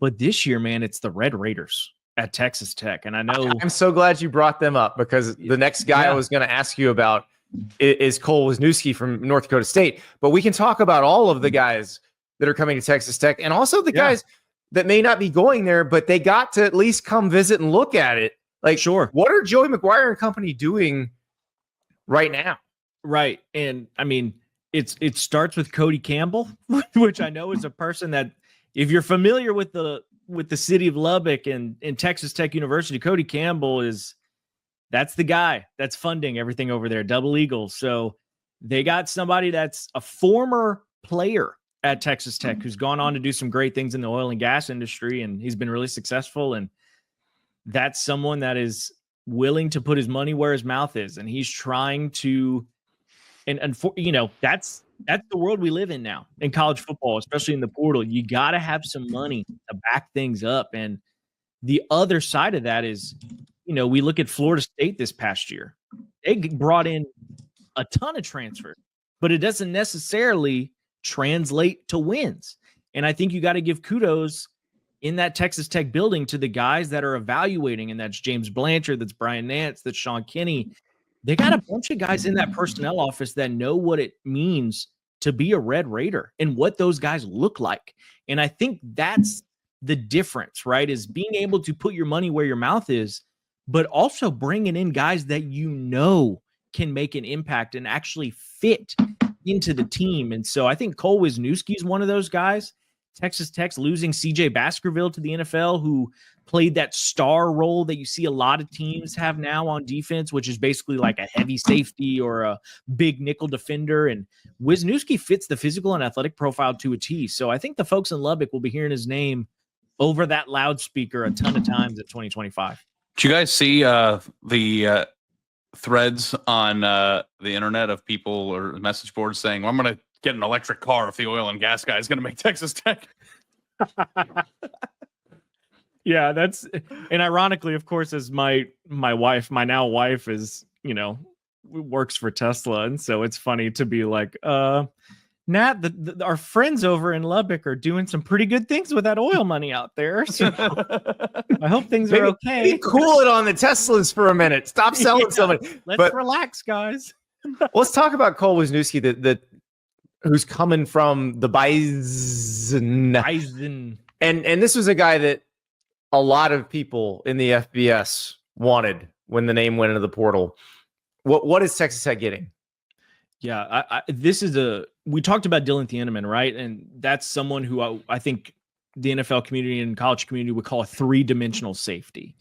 but this year, man, it's the Red Raiders at Texas Tech. And I know I'm so glad you brought them up, because the next guy I was going to ask you about is Cole Wisniewski from North Dakota State. But we can talk about all of the guys that are coming to Texas Tech, and also the guys that may not be going there, but they got to at least come visit and look at it. Like, sure, what are Joey McGuire and company doing right now? Right. And I mean, it starts with Cody Campbell, which I know is a person that, if you're familiar with the city of Lubbock and Texas Tech University, Cody Campbell that's the guy that's funding everything over there, Double Eagles. So they got somebody that's a former player at Texas Tech who's gone on to do some great things in the oil and gas industry, and he's been really successful. And that's someone that is willing to put his money where his mouth is, and he's trying to, and for, you know, that's the world we live in now in college football, especially in the portal. You got to have some money to back things up. And the other side of that is, you know, we look at Florida State this past year. They brought in a ton of transfers, but it doesn't necessarily translate to wins. And I think you got to give kudos in that Texas Tech building to the guys that are evaluating, and that's James Blanchard, that's Brian Nance, that's Sean Kinney. They got a bunch of guys in that personnel office that know what it means to be a Red Raider and what those guys look like. And I think that's the difference, right? Is being able to put your money where your mouth is, but also bringing in guys that you know can make an impact and actually fit into the team. And so I think Cole Wisniewski is one of those guys. Texas Tech's losing CJ Baskerville to the NFL, who played that star role that you see a lot of teams have now on defense, which is basically like a heavy safety or a big nickel defender. And Wisniewski fits the physical and athletic profile to a T. So I think the folks in Lubbock will be hearing his name over that loudspeaker a ton of times at 2025. Did you guys see the threads on the internet of people or message boards saying, well, I'm going to get an electric car if the oil and gas guy is going to make Texas Tech? Yeah, that's, and ironically, of course, as my wife, my now wife is, you know, works for Tesla. And so it's funny to be like, Nat, our friends over in Lubbock are doing some pretty good things with that oil money out there. So I hope things are okay. Maybe cool it on the Teslas for a minute. Stop selling somebody. Let's relax, guys. Let's talk about Cole Wisniewski, who's coming from the Bison. And this was a guy that a lot of people in the FBS wanted when the name went into the portal. What is Texas Tech getting? Yeah, we talked about Dillon Thieneman, right? And that's someone who I think the NFL community and college community would call a 3-dimensional safety.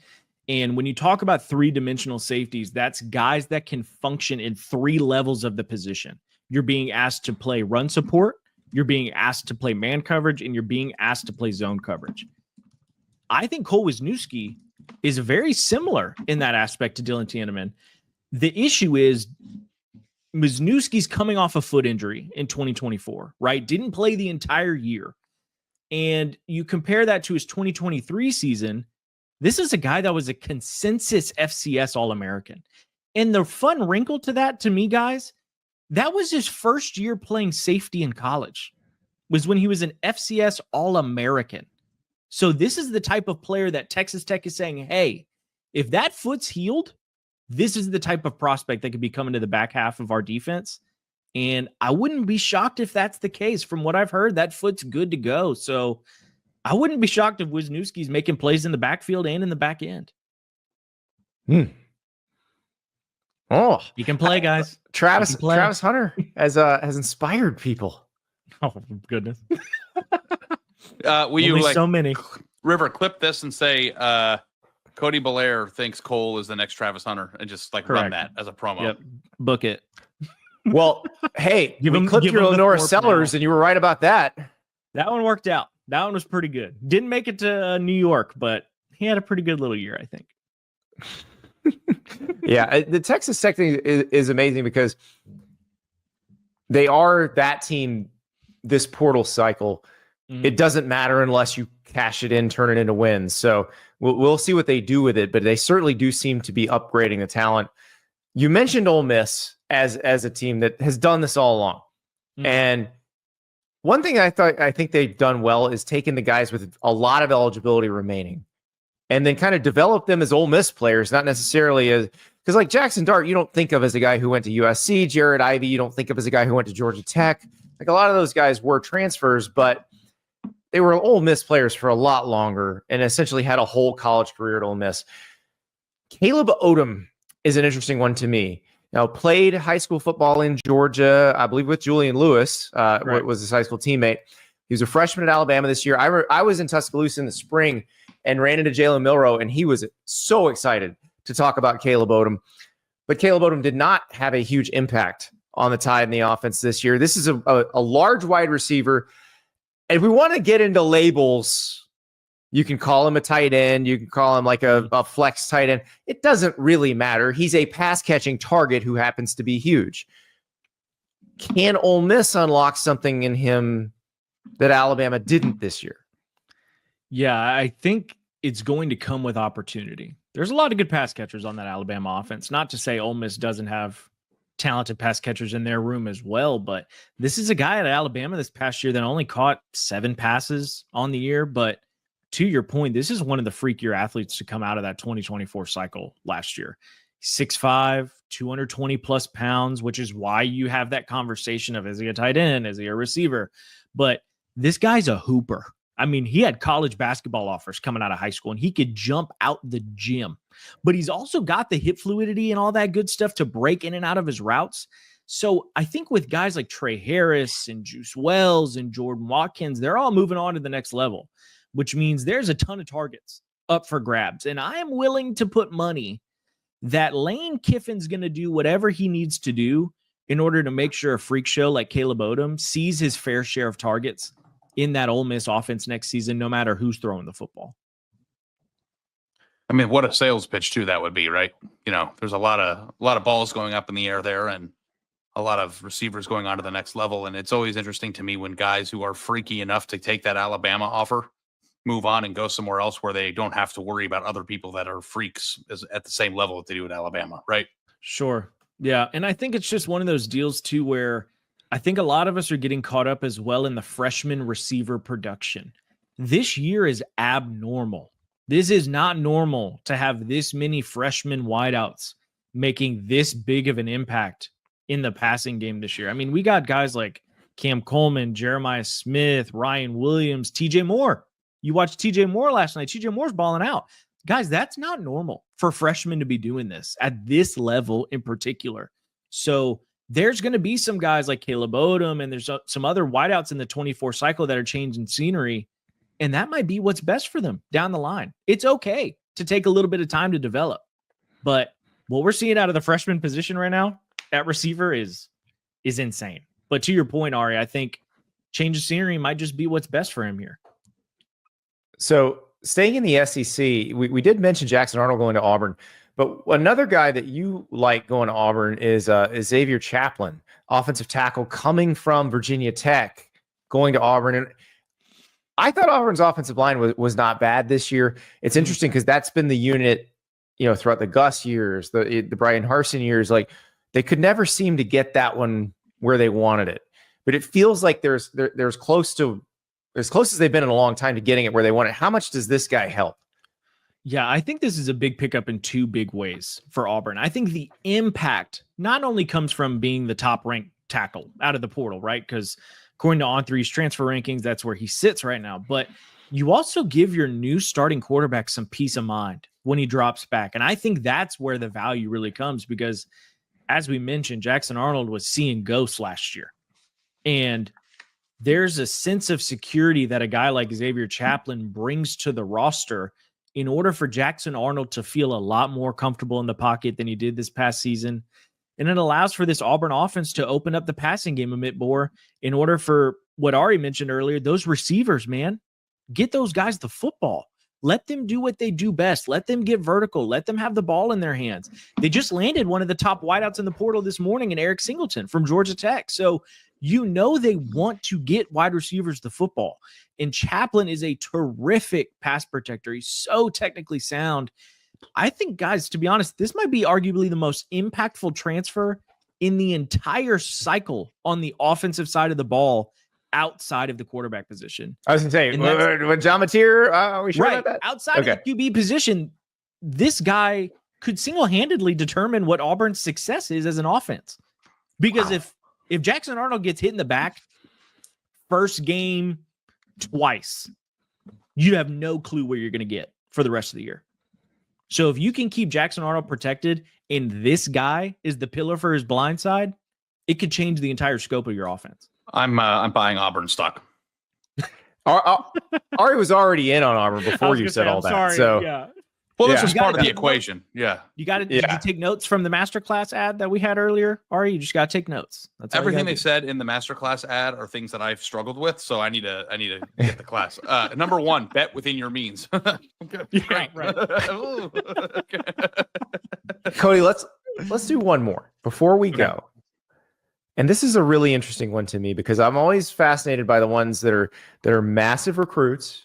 And when you talk about 3-dimensional safeties, that's guys that can function in 3 levels of the position. You're being asked to play run support, you're being asked to play man coverage, and you're being asked to play zone coverage. I think Cole Wisniewski is very similar in that aspect to Dillon Thieneman. The issue is Wisniewski's coming off a foot injury in 2024, right? Didn't play the entire year. And you compare that to his 2023 season, this is a guy that was a consensus FCS All-American. And the fun wrinkle to that, to me, guys, that was his first year playing safety in college, was when he was an FCS All-American. So this is the type of player that Texas Tech is saying, hey, if that foot's healed, this is the type of prospect that could be coming to the back half of our defense. And I wouldn't be shocked if that's the case. From what I've heard, that foot's good to go. So I wouldn't be shocked if Wisniewski's making plays in the backfield and in the back end. Oh, you can play, guys. Travis Hunter has inspired people. Oh, goodness. Will you like so many River clip this and say Cody Bellaire thinks Cole is the next Travis Hunter and just like run that as a promo? Yep. Book it. Well, hey, we clipped your Lenora Sellers, and you were right about that. That one worked out. That one was pretty good. Didn't make it to New York, but he had a pretty good little year, I think. Yeah, the Texas Tech thing is amazing because they are that team this portal cycle. Mm-hmm. It doesn't matter unless you cash it in, turn it into wins. So we'll see what they do with it, but they certainly do seem to be upgrading the talent. You mentioned Ole Miss as a team that has done this all along. Mm-hmm. And one thing I think they've done well is taken the guys with a lot of eligibility remaining and then kind of develop them as Ole Miss players, not necessarily as, because like Jackson Dart, you don't think of as a guy who went to USC. Jared Ivey, you don't think of as a guy who went to Georgia Tech. Like a lot of those guys were transfers, but they were Ole Miss players for a lot longer and essentially had a whole college career at Ole Miss. Caleb Odom is an interesting one to me. Now, played high school football in Georgia, I believe with Julian Lewis, was his high school teammate. He was a freshman at Alabama this year. I was in Tuscaloosa in the spring and ran into Jalen Milroe, and he was so excited to talk about Caleb Odom. But Caleb Odom did not have a huge impact on the Tide in the offense this year. This is a large wide receiver. And if we want to get into labels, you can call him a tight end. You can call him like a flex tight end. It doesn't really matter. He's a pass-catching target who happens to be huge. Can Ole Miss unlock something in him that Alabama didn't this year? Yeah, I think it's going to come with opportunity. There's a lot of good pass catchers on that Alabama offense. Not to say Ole Miss doesn't have talented pass catchers in their room as well, but this is a guy at Alabama this past year that only caught 7 passes on the year. But to your point, this is one of the freakier athletes to come out of that 2024 cycle last year. 6'5", 220 plus pounds, which is why you have that conversation of, is he a tight end? Is he a receiver? But this guy's a hooper. I mean, he had college basketball offers coming out of high school, and he could jump out the gym. But he's also got the hip fluidity and all that good stuff to break in and out of his routes. So I think with guys like Trey Harris and Juice Wells and Jordan Watkins, they're all moving on to the next level, which means there's a ton of targets up for grabs. And I am willing to put money that Lane Kiffin's going to do whatever he needs to do in order to make sure a freak show like Caleb Odom sees his fair share of targets in that Ole Miss offense next season, no matter who's throwing the football. I mean, what a sales pitch too that would be, right? You know, there's a lot of balls going up in the air there and a lot of receivers going on to the next level. And it's always interesting to me when guys who are freaky enough to take that Alabama offer move on and go somewhere else where they don't have to worry about other people that are freaks at the same level that they do at Alabama, right? Sure. Yeah. And I think it's just one of those deals too, where I think a lot of us are getting caught up as well in the freshman receiver production. This year is abnormal. This is not normal to have this many freshman wideouts making this big of an impact in the passing game this year. I mean, we got guys like Cam Coleman, Jeremiah Smith, Ryan Williams, TJ Moore. You watched TJ Moore last night. TJ Moore's balling out. Guys, that's not normal for freshmen to be doing this at this level in particular. So there's going to be some guys like Caleb Odom, and there's some other wideouts in the 24 cycle that are changing scenery. And that might be what's best for them down the line. It's okay to take a little bit of time to develop. But what we're seeing out of the freshman position right now at receiver is insane. But to your point, Ari, I think change of scenery might just be what's best for him here. So staying in the SEC, we did mention Jackson Arnold going to Auburn, but another guy that you like going to Auburn is Xavier Chaplin, offensive tackle coming from Virginia Tech, going to Auburn. And I thought Auburn's offensive line was not bad this year. It's interesting because that's been the unit, throughout the Gus years, the Brian Harsin years. Like, they could never seem to get that one where they wanted it. But it feels like there's close to as close as they've been in a long time to getting it where they want it. How much does this guy help? Yeah, I think this is a big pickup in two big ways for Auburn. I think the impact not only comes from being the top ranked tackle out of the portal, right? Because according to On3's transfer rankings, that's where he sits right now. But you also give your new starting quarterback some peace of mind when he drops back. And I think that's where the value really comes because, as we mentioned, Jackson Arnold was seeing ghosts last year. And there's a sense of security that a guy like Xavier Chaplin brings to the roster in order for Jackson Arnold to feel a lot more comfortable in the pocket than he did this past season. And it allows for this Auburn offense to open up the passing game a bit more in order for what Ari mentioned earlier, those receivers, man, get those guys the football. Let them do what they do best. Let them get vertical. Let them have the ball in their hands. They just landed one of the top wideouts in the portal this morning in Eric Singleton from Georgia Tech. So they want to get wide receivers the football. And Chaplin is a terrific pass protector. He's so technically sound. I think, guys, to be honest, this might be arguably the most impactful transfer in the entire cycle on the offensive side of the ball outside of the quarterback position. I was going to say, when John Mateer, are we sure about that? Outside of the QB position, this guy could single-handedly determine what Auburn's success is as an offense. Because if Jackson Arnold gets hit in the back first game twice, you have no clue where you're going to get for the rest of the year. So if you can keep Jackson Arnold protected and this guy is the pillar for his blind side, it could change the entire scope of your offense. I'm buying Auburn stock. Ari was already in on Auburn before you said all that. Sorry. So yeah. Well, this was part of the equation. Yeah. You got to Did you take notes from the Masterclass ad that we had earlier? Ari, you just got to take notes. That's everything they said in the Masterclass ad are things that I've struggled with. So I need to get the class. Number one, bet within your means. Yeah, right. Cody, let's do one more before we go. And this is a really interesting one to me because I'm always fascinated by the ones that are massive recruits.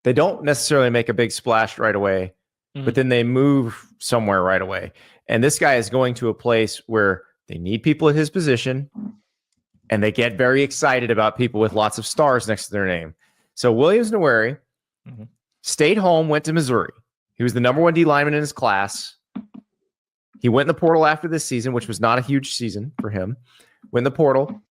They don't necessarily make a big splash right away, but then they move somewhere right away. And this guy is going to a place where they need people at his position, and they get very excited about people with lots of stars next to their name. So Williams Nwaneri stayed home, went to Missouri. He was the number one D lineman in his class. He went in the portal after this season, which was not a huge season for him. Went in the portal.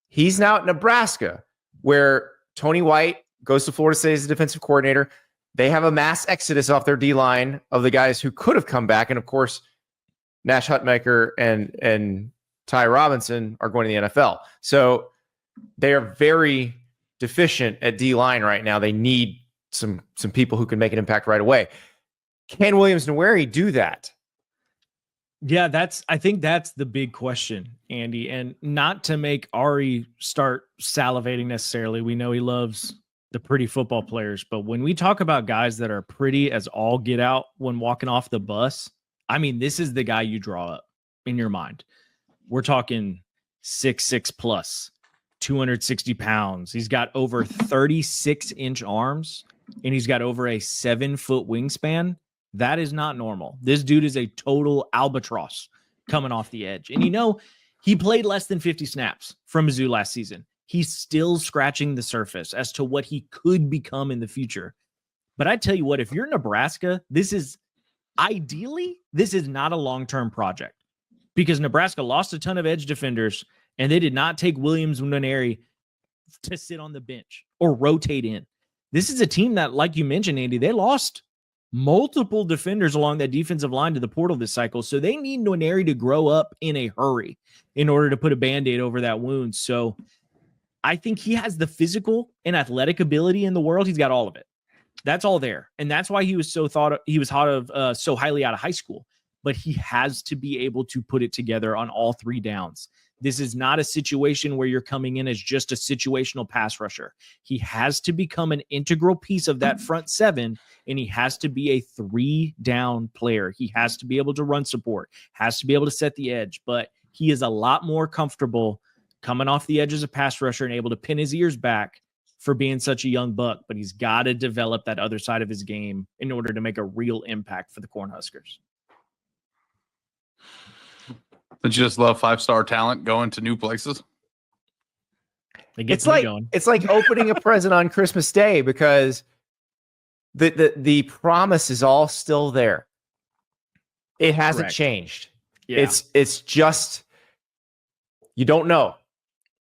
He's now at Nebraska, where Tony White goes to Florida State as a defensive coordinator. They have a mass exodus off their D-line of the guys who could have come back. And, of course, Nash Hutmacher and Ty Robinson are going to the NFL. So they are very deficient at D-line right now. They need some people who can make an impact right away. Can Williams Nwaneri do that? Yeah, I think that's the big question, Andy. And not to make Ari start salivating necessarily. We know he loves the pretty football players, but when we talk about guys that are pretty as all get out when walking off the bus, I mean, this is the guy you draw up in your mind. We're talking 6'6 plus, 260 pounds. He's got over 36-inch arms, and he's got over a 7-foot wingspan. That is not normal. This dude is a total albatross coming off the edge. And He played less than 50 snaps from Mizzou last season. He's still scratching the surface as to what he could become in the future. But I tell you what, if you're Nebraska, this is not a long-term project because Nebraska lost a ton of edge defenders and they did not take Williams and Nwaneri to sit on the bench or rotate in. This is a team that, like you mentioned, Andy, they lost multiple defenders along that defensive line to the portal this cycle. So they need Nwaneri to grow up in a hurry in order to put a Band-Aid over that wound. So I think he has the physical and athletic ability in the world. He's got all of it. That's all there. And that's why he was so thought of so highly out of high school. But he has to be able to put it together on all three downs. This is not a situation where you're coming in as just a situational pass rusher. He has to become an integral piece of that front seven, and he has to be a 3-down player. He has to be able to run support, has to be able to set the edge, but he is a lot more comfortable coming off the edge as a pass rusher and able to pin his ears back for being such a young buck, but he's got to develop that other side of his game in order to make a real impact for the Cornhuskers. Don't you just love 5-star talent going to new places? It's like opening a present on Christmas Day because the promise is all still there. It hasn't Correct. changed. Yeah. It's just you don't know.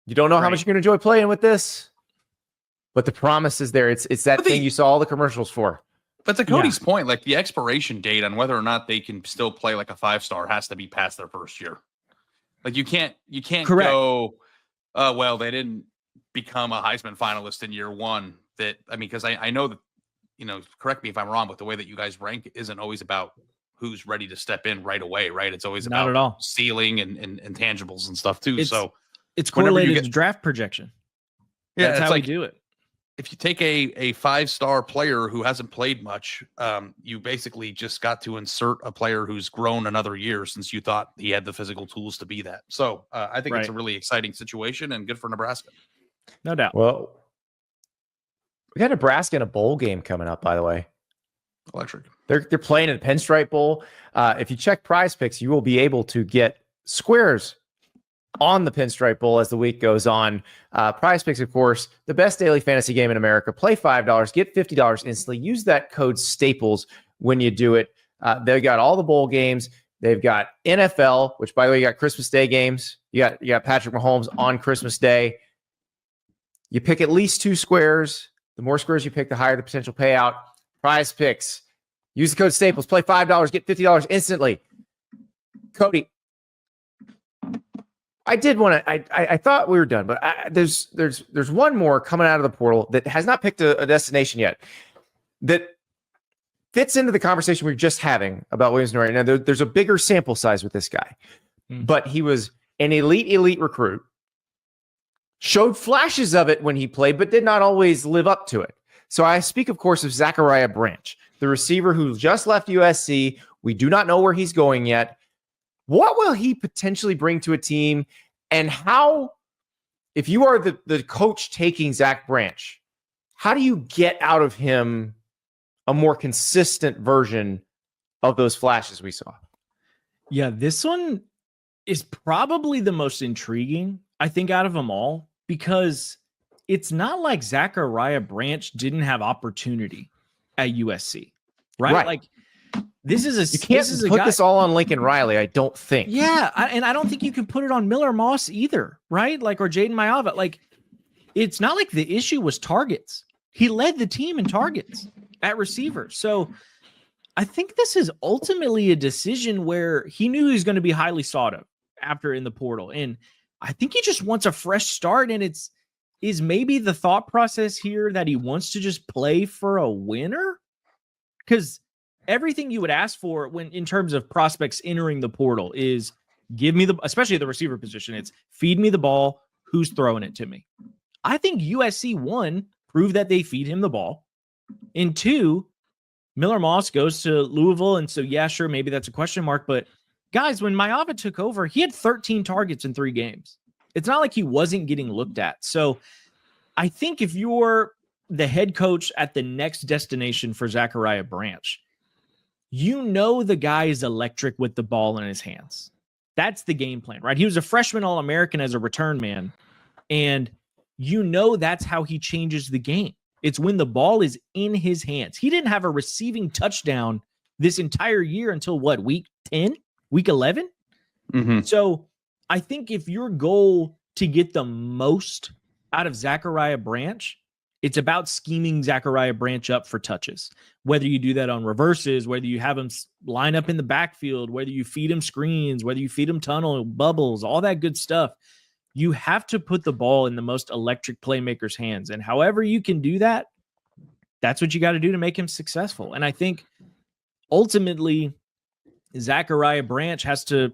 You don't know how much you're going to enjoy playing with this, but the promise is there. It's that thing you saw all the commercials for. But to Cody's point, like the expiration date on whether or not they can still play like a 5-star has to be past their first year. Like you can't Correct. go, well, they didn't become a Heisman finalist in year one. Because I know that, correct me if I'm wrong, but the way that you guys rank isn't always about who's ready to step in right away, right? It's always Not about at all. ceiling and intangibles and stuff too. It's whenever correlated to draft projection. Yeah, That's it's how like, we do it. if you take a 5-star player who hasn't played much, you basically just got to insert a player who's grown another year since you thought he had the physical tools to be that. So I think it's a really exciting situation and good for Nebraska. No doubt. Well, we got Nebraska in a bowl game coming up, by the way. Electric. They're playing in a Pinstripe Bowl. If you check PrizePicks, you will be able to get squares on the Pinstripe Bowl as the week goes on. PrizePicks, of course, the best daily fantasy game in America. Play $5, get $50 instantly. Use that code STAPLES when you do it. They've got all the bowl games. They've got NFL, which, by the way, you got Christmas Day games. You got Patrick Mahomes on Christmas Day. You pick at least 2 squares. The more squares you pick, the higher the potential payout. PrizePicks. Use the code STAPLES. Play $5, get $50 instantly. Cody, I did want to. I thought we were done, but there's one more coming out of the portal that has not picked a destination yet that fits into the conversation we were just having about Williams Nwaneri. Now there's a bigger sample size with this guy, but he was an elite recruit. Showed flashes of it when he played, but did not always live up to it. So I speak, of course, of Zachariah Branch, the receiver who just left USC. We do not know where he's going yet. What will he potentially bring to a team? And how, if you are the coach taking Zach Branch, how do you get out of him a more consistent version of those flashes we saw? Yeah, this one is probably the most intriguing, I think, out of them all, because it's not like Zachariah Branch didn't have opportunity at USC, right? Like, this is a you can't put this all on Lincoln Riley, I don't think. Yeah, and I don't think you can put it on Miller Moss either, right? Like, or Jaden Mayava. Like, it's not like the issue was targets. He led the team in targets at receiver. So I think this is ultimately a decision where he knew he was going to be highly sought of after in the portal. And I think he just wants a fresh start. And is maybe the thought process here that he wants to just play for a winner? Because everything you would ask for when in terms of prospects entering the portal is give me especially the receiver position. It's feed me the ball. Who's throwing it to me? I think USC 1 proved that they feed him the ball. And 2, Miller Moss goes to Louisville. And so, yeah, sure, maybe that's a question mark. But guys, when Mayava took over, he had 13 targets in 3 games. It's not like he wasn't getting looked at. So I think if you're the head coach at the next destination for Zachariah Branch, you know the guy is electric with the ball in his hands. That's the game plan, right? He was a freshman All-American as a return man. And that's how he changes the game. It's when the ball is in his hands. He didn't have a receiving touchdown this entire year until what, week 10, week 11? Mm-hmm. So I think if your goal to get the most out of Zachariah Branch, it's about scheming Zachariah Branch up for touches. Whether you do that on reverses, whether you have him line up in the backfield, whether you feed him screens, whether you feed him tunnel, bubbles, all that good stuff. You have to put the ball in the most electric playmaker's hands. And however you can do that, that's what you got to do to make him successful. And I think ultimately Zachariah Branch has to,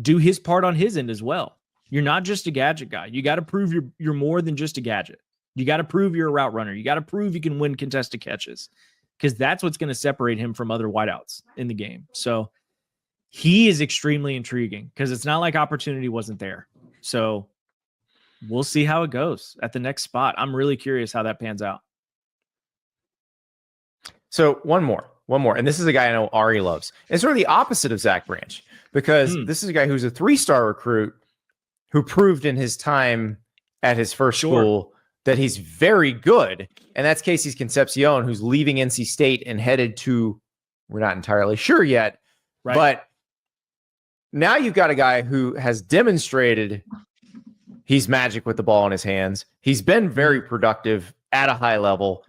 do his part on his end as well. You're not just a gadget guy. You got to prove you're more than just a gadget. You got to prove you're a route runner. You got to prove you can win contested catches, because that's what's going to separate him from other wideouts in the game. So he is extremely intriguing because it's not like opportunity wasn't there. So we'll see how it goes at the next spot. I'm really curious how that pans out. So one more. And this is a guy I know Ari loves. It's sort of the opposite of Zach Branch, because this is a guy who's a 3-star recruit who proved in his time at his first school that he's very good. And that's Casey's Concepcion, who's leaving NC State and headed to, we're not entirely sure yet, right. But now you've got a guy who has demonstrated he's magic with the ball in his hands. He's been very productive at a high level.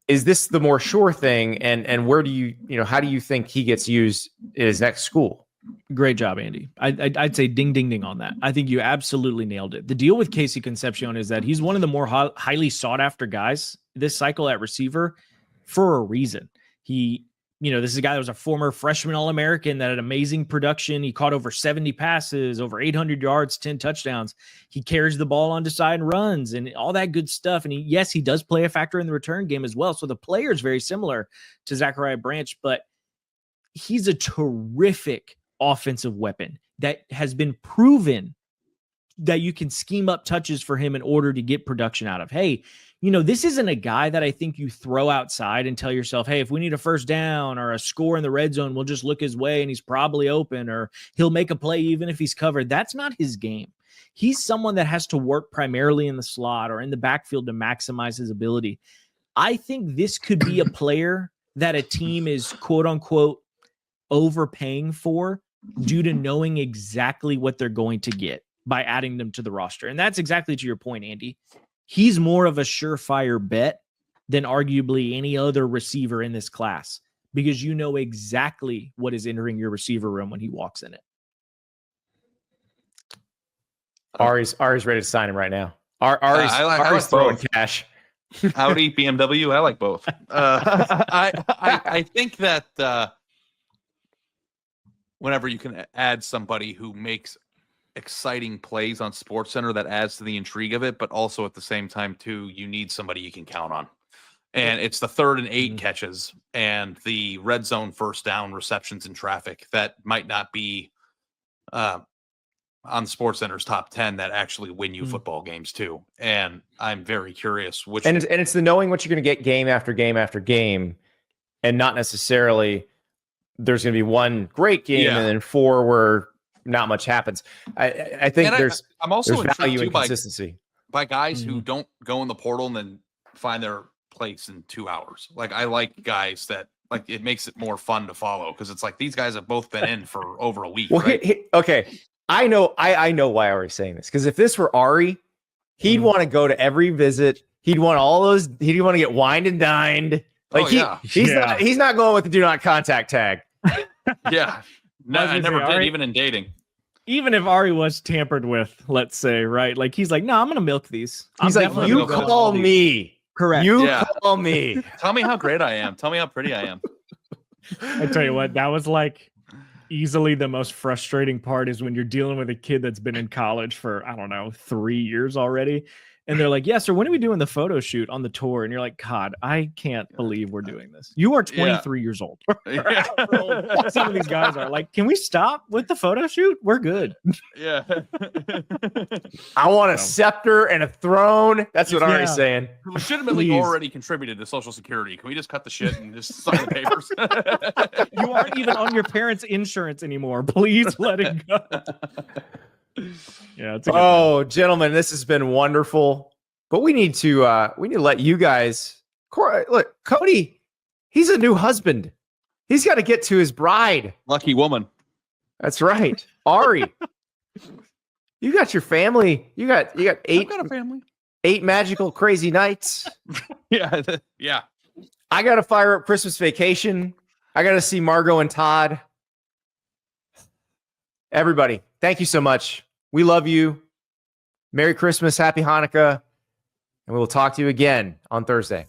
Is this the more sure thing? And where do how do you think he gets used in his next school? Great job, Andy. I'd say ding, ding, ding on that. I think you absolutely nailed it. The deal with Casey Concepcion is that he's one of the more highly sought after guys this cycle at receiver for a reason. This is a guy that was a former freshman All-American that had amazing production. He caught over 70 passes, over 800 yards, 10 touchdowns. He carries the ball on to side and runs and all that good stuff. And he does play a factor in the return game as well. So the player is very similar to Zachariah Branch, but he's a terrific offensive weapon that has been proven that you can scheme up touches for him in order to get production out of. Hey, this isn't a guy that I think you throw outside and tell yourself, hey, if we need a first down or a score in the red zone, we'll just look his way and he's probably open, or he'll make a play even if he's covered. That's not his game. He's someone that has to work primarily in the slot or in the backfield to maximize his ability. I think this could be a player that a team is quote unquote overpaying for due to knowing exactly what they're going to get by adding them to the roster. And that's exactly to your point, Andy. He's more of a surefire bet than arguably any other receiver in this class, because you know exactly what is entering your receiver room when he walks in it. Ari's ready to sign him right now. Ari's throwing cash. Audi, BMW, I like both. I think that whenever you can add somebody who makes exciting plays on SportsCenter, that adds to the intrigue of it, but also at the same time too, you need somebody you can count on. And it's the 3rd and 8 catches and the red zone first down receptions in traffic that might not be on SportsCenter's top 10 that actually win you football games too. And I'm very curious which. And it's the knowing what you're going to get game after game after game, and not necessarily there's going to be one great game and then 4 where not much happens. I think I'm also there's value in by consistency by guys who don't go in the portal and then find their place in 2 hours. Like, I like guys that, like, it makes it more fun to follow, because it's like these guys have both been in for over a week. Well, right? Okay, I know why Ari's saying this, because if this were Ari, he'd want to go to every visit. He'd want all those. He'd want to get wined and dined. Like he's not going with the do not contact tag. Yeah. No, I never did, even in dating. Even if Ari was tampered with, let's say, right? Like, he's like, no, I'm going to milk these. He's like, you call me. Correct. You call me. Tell me how great I am. Tell me how pretty I am. I tell you what, that was like easily the most frustrating part, is when you're dealing with a kid that's been in college for, I don't know, 3 years already. And they're like, yes, sir, when are we doing the photo shoot on the tour? And you're like, God, I can't believe we're doing this. You are 23 years old. Yeah. Some of these guys are like, can we stop with the photo shoot? We're good. Yeah. I want a scepter and a throne. That's what Ari's saying. Legitimately Please. already contributed to Social Security. Can we just cut the shit and just sign the papers? You aren't even on your parents' insurance anymore. Please let it go. Yeah. It's a good gentlemen, this has been wonderful. But we need to let you guys look. Cody, he's a new husband. He's got to get to his bride. Lucky woman. That's right. Ari, you got your family. You got I've got a family. 8 magical crazy nights. Yeah. Yeah. I got to fire up Christmas Vacation. I got to see Margot and Todd. Everybody, thank you so much. We love you. Merry Christmas, Happy Hanukkah, and we will talk to you again on Thursday.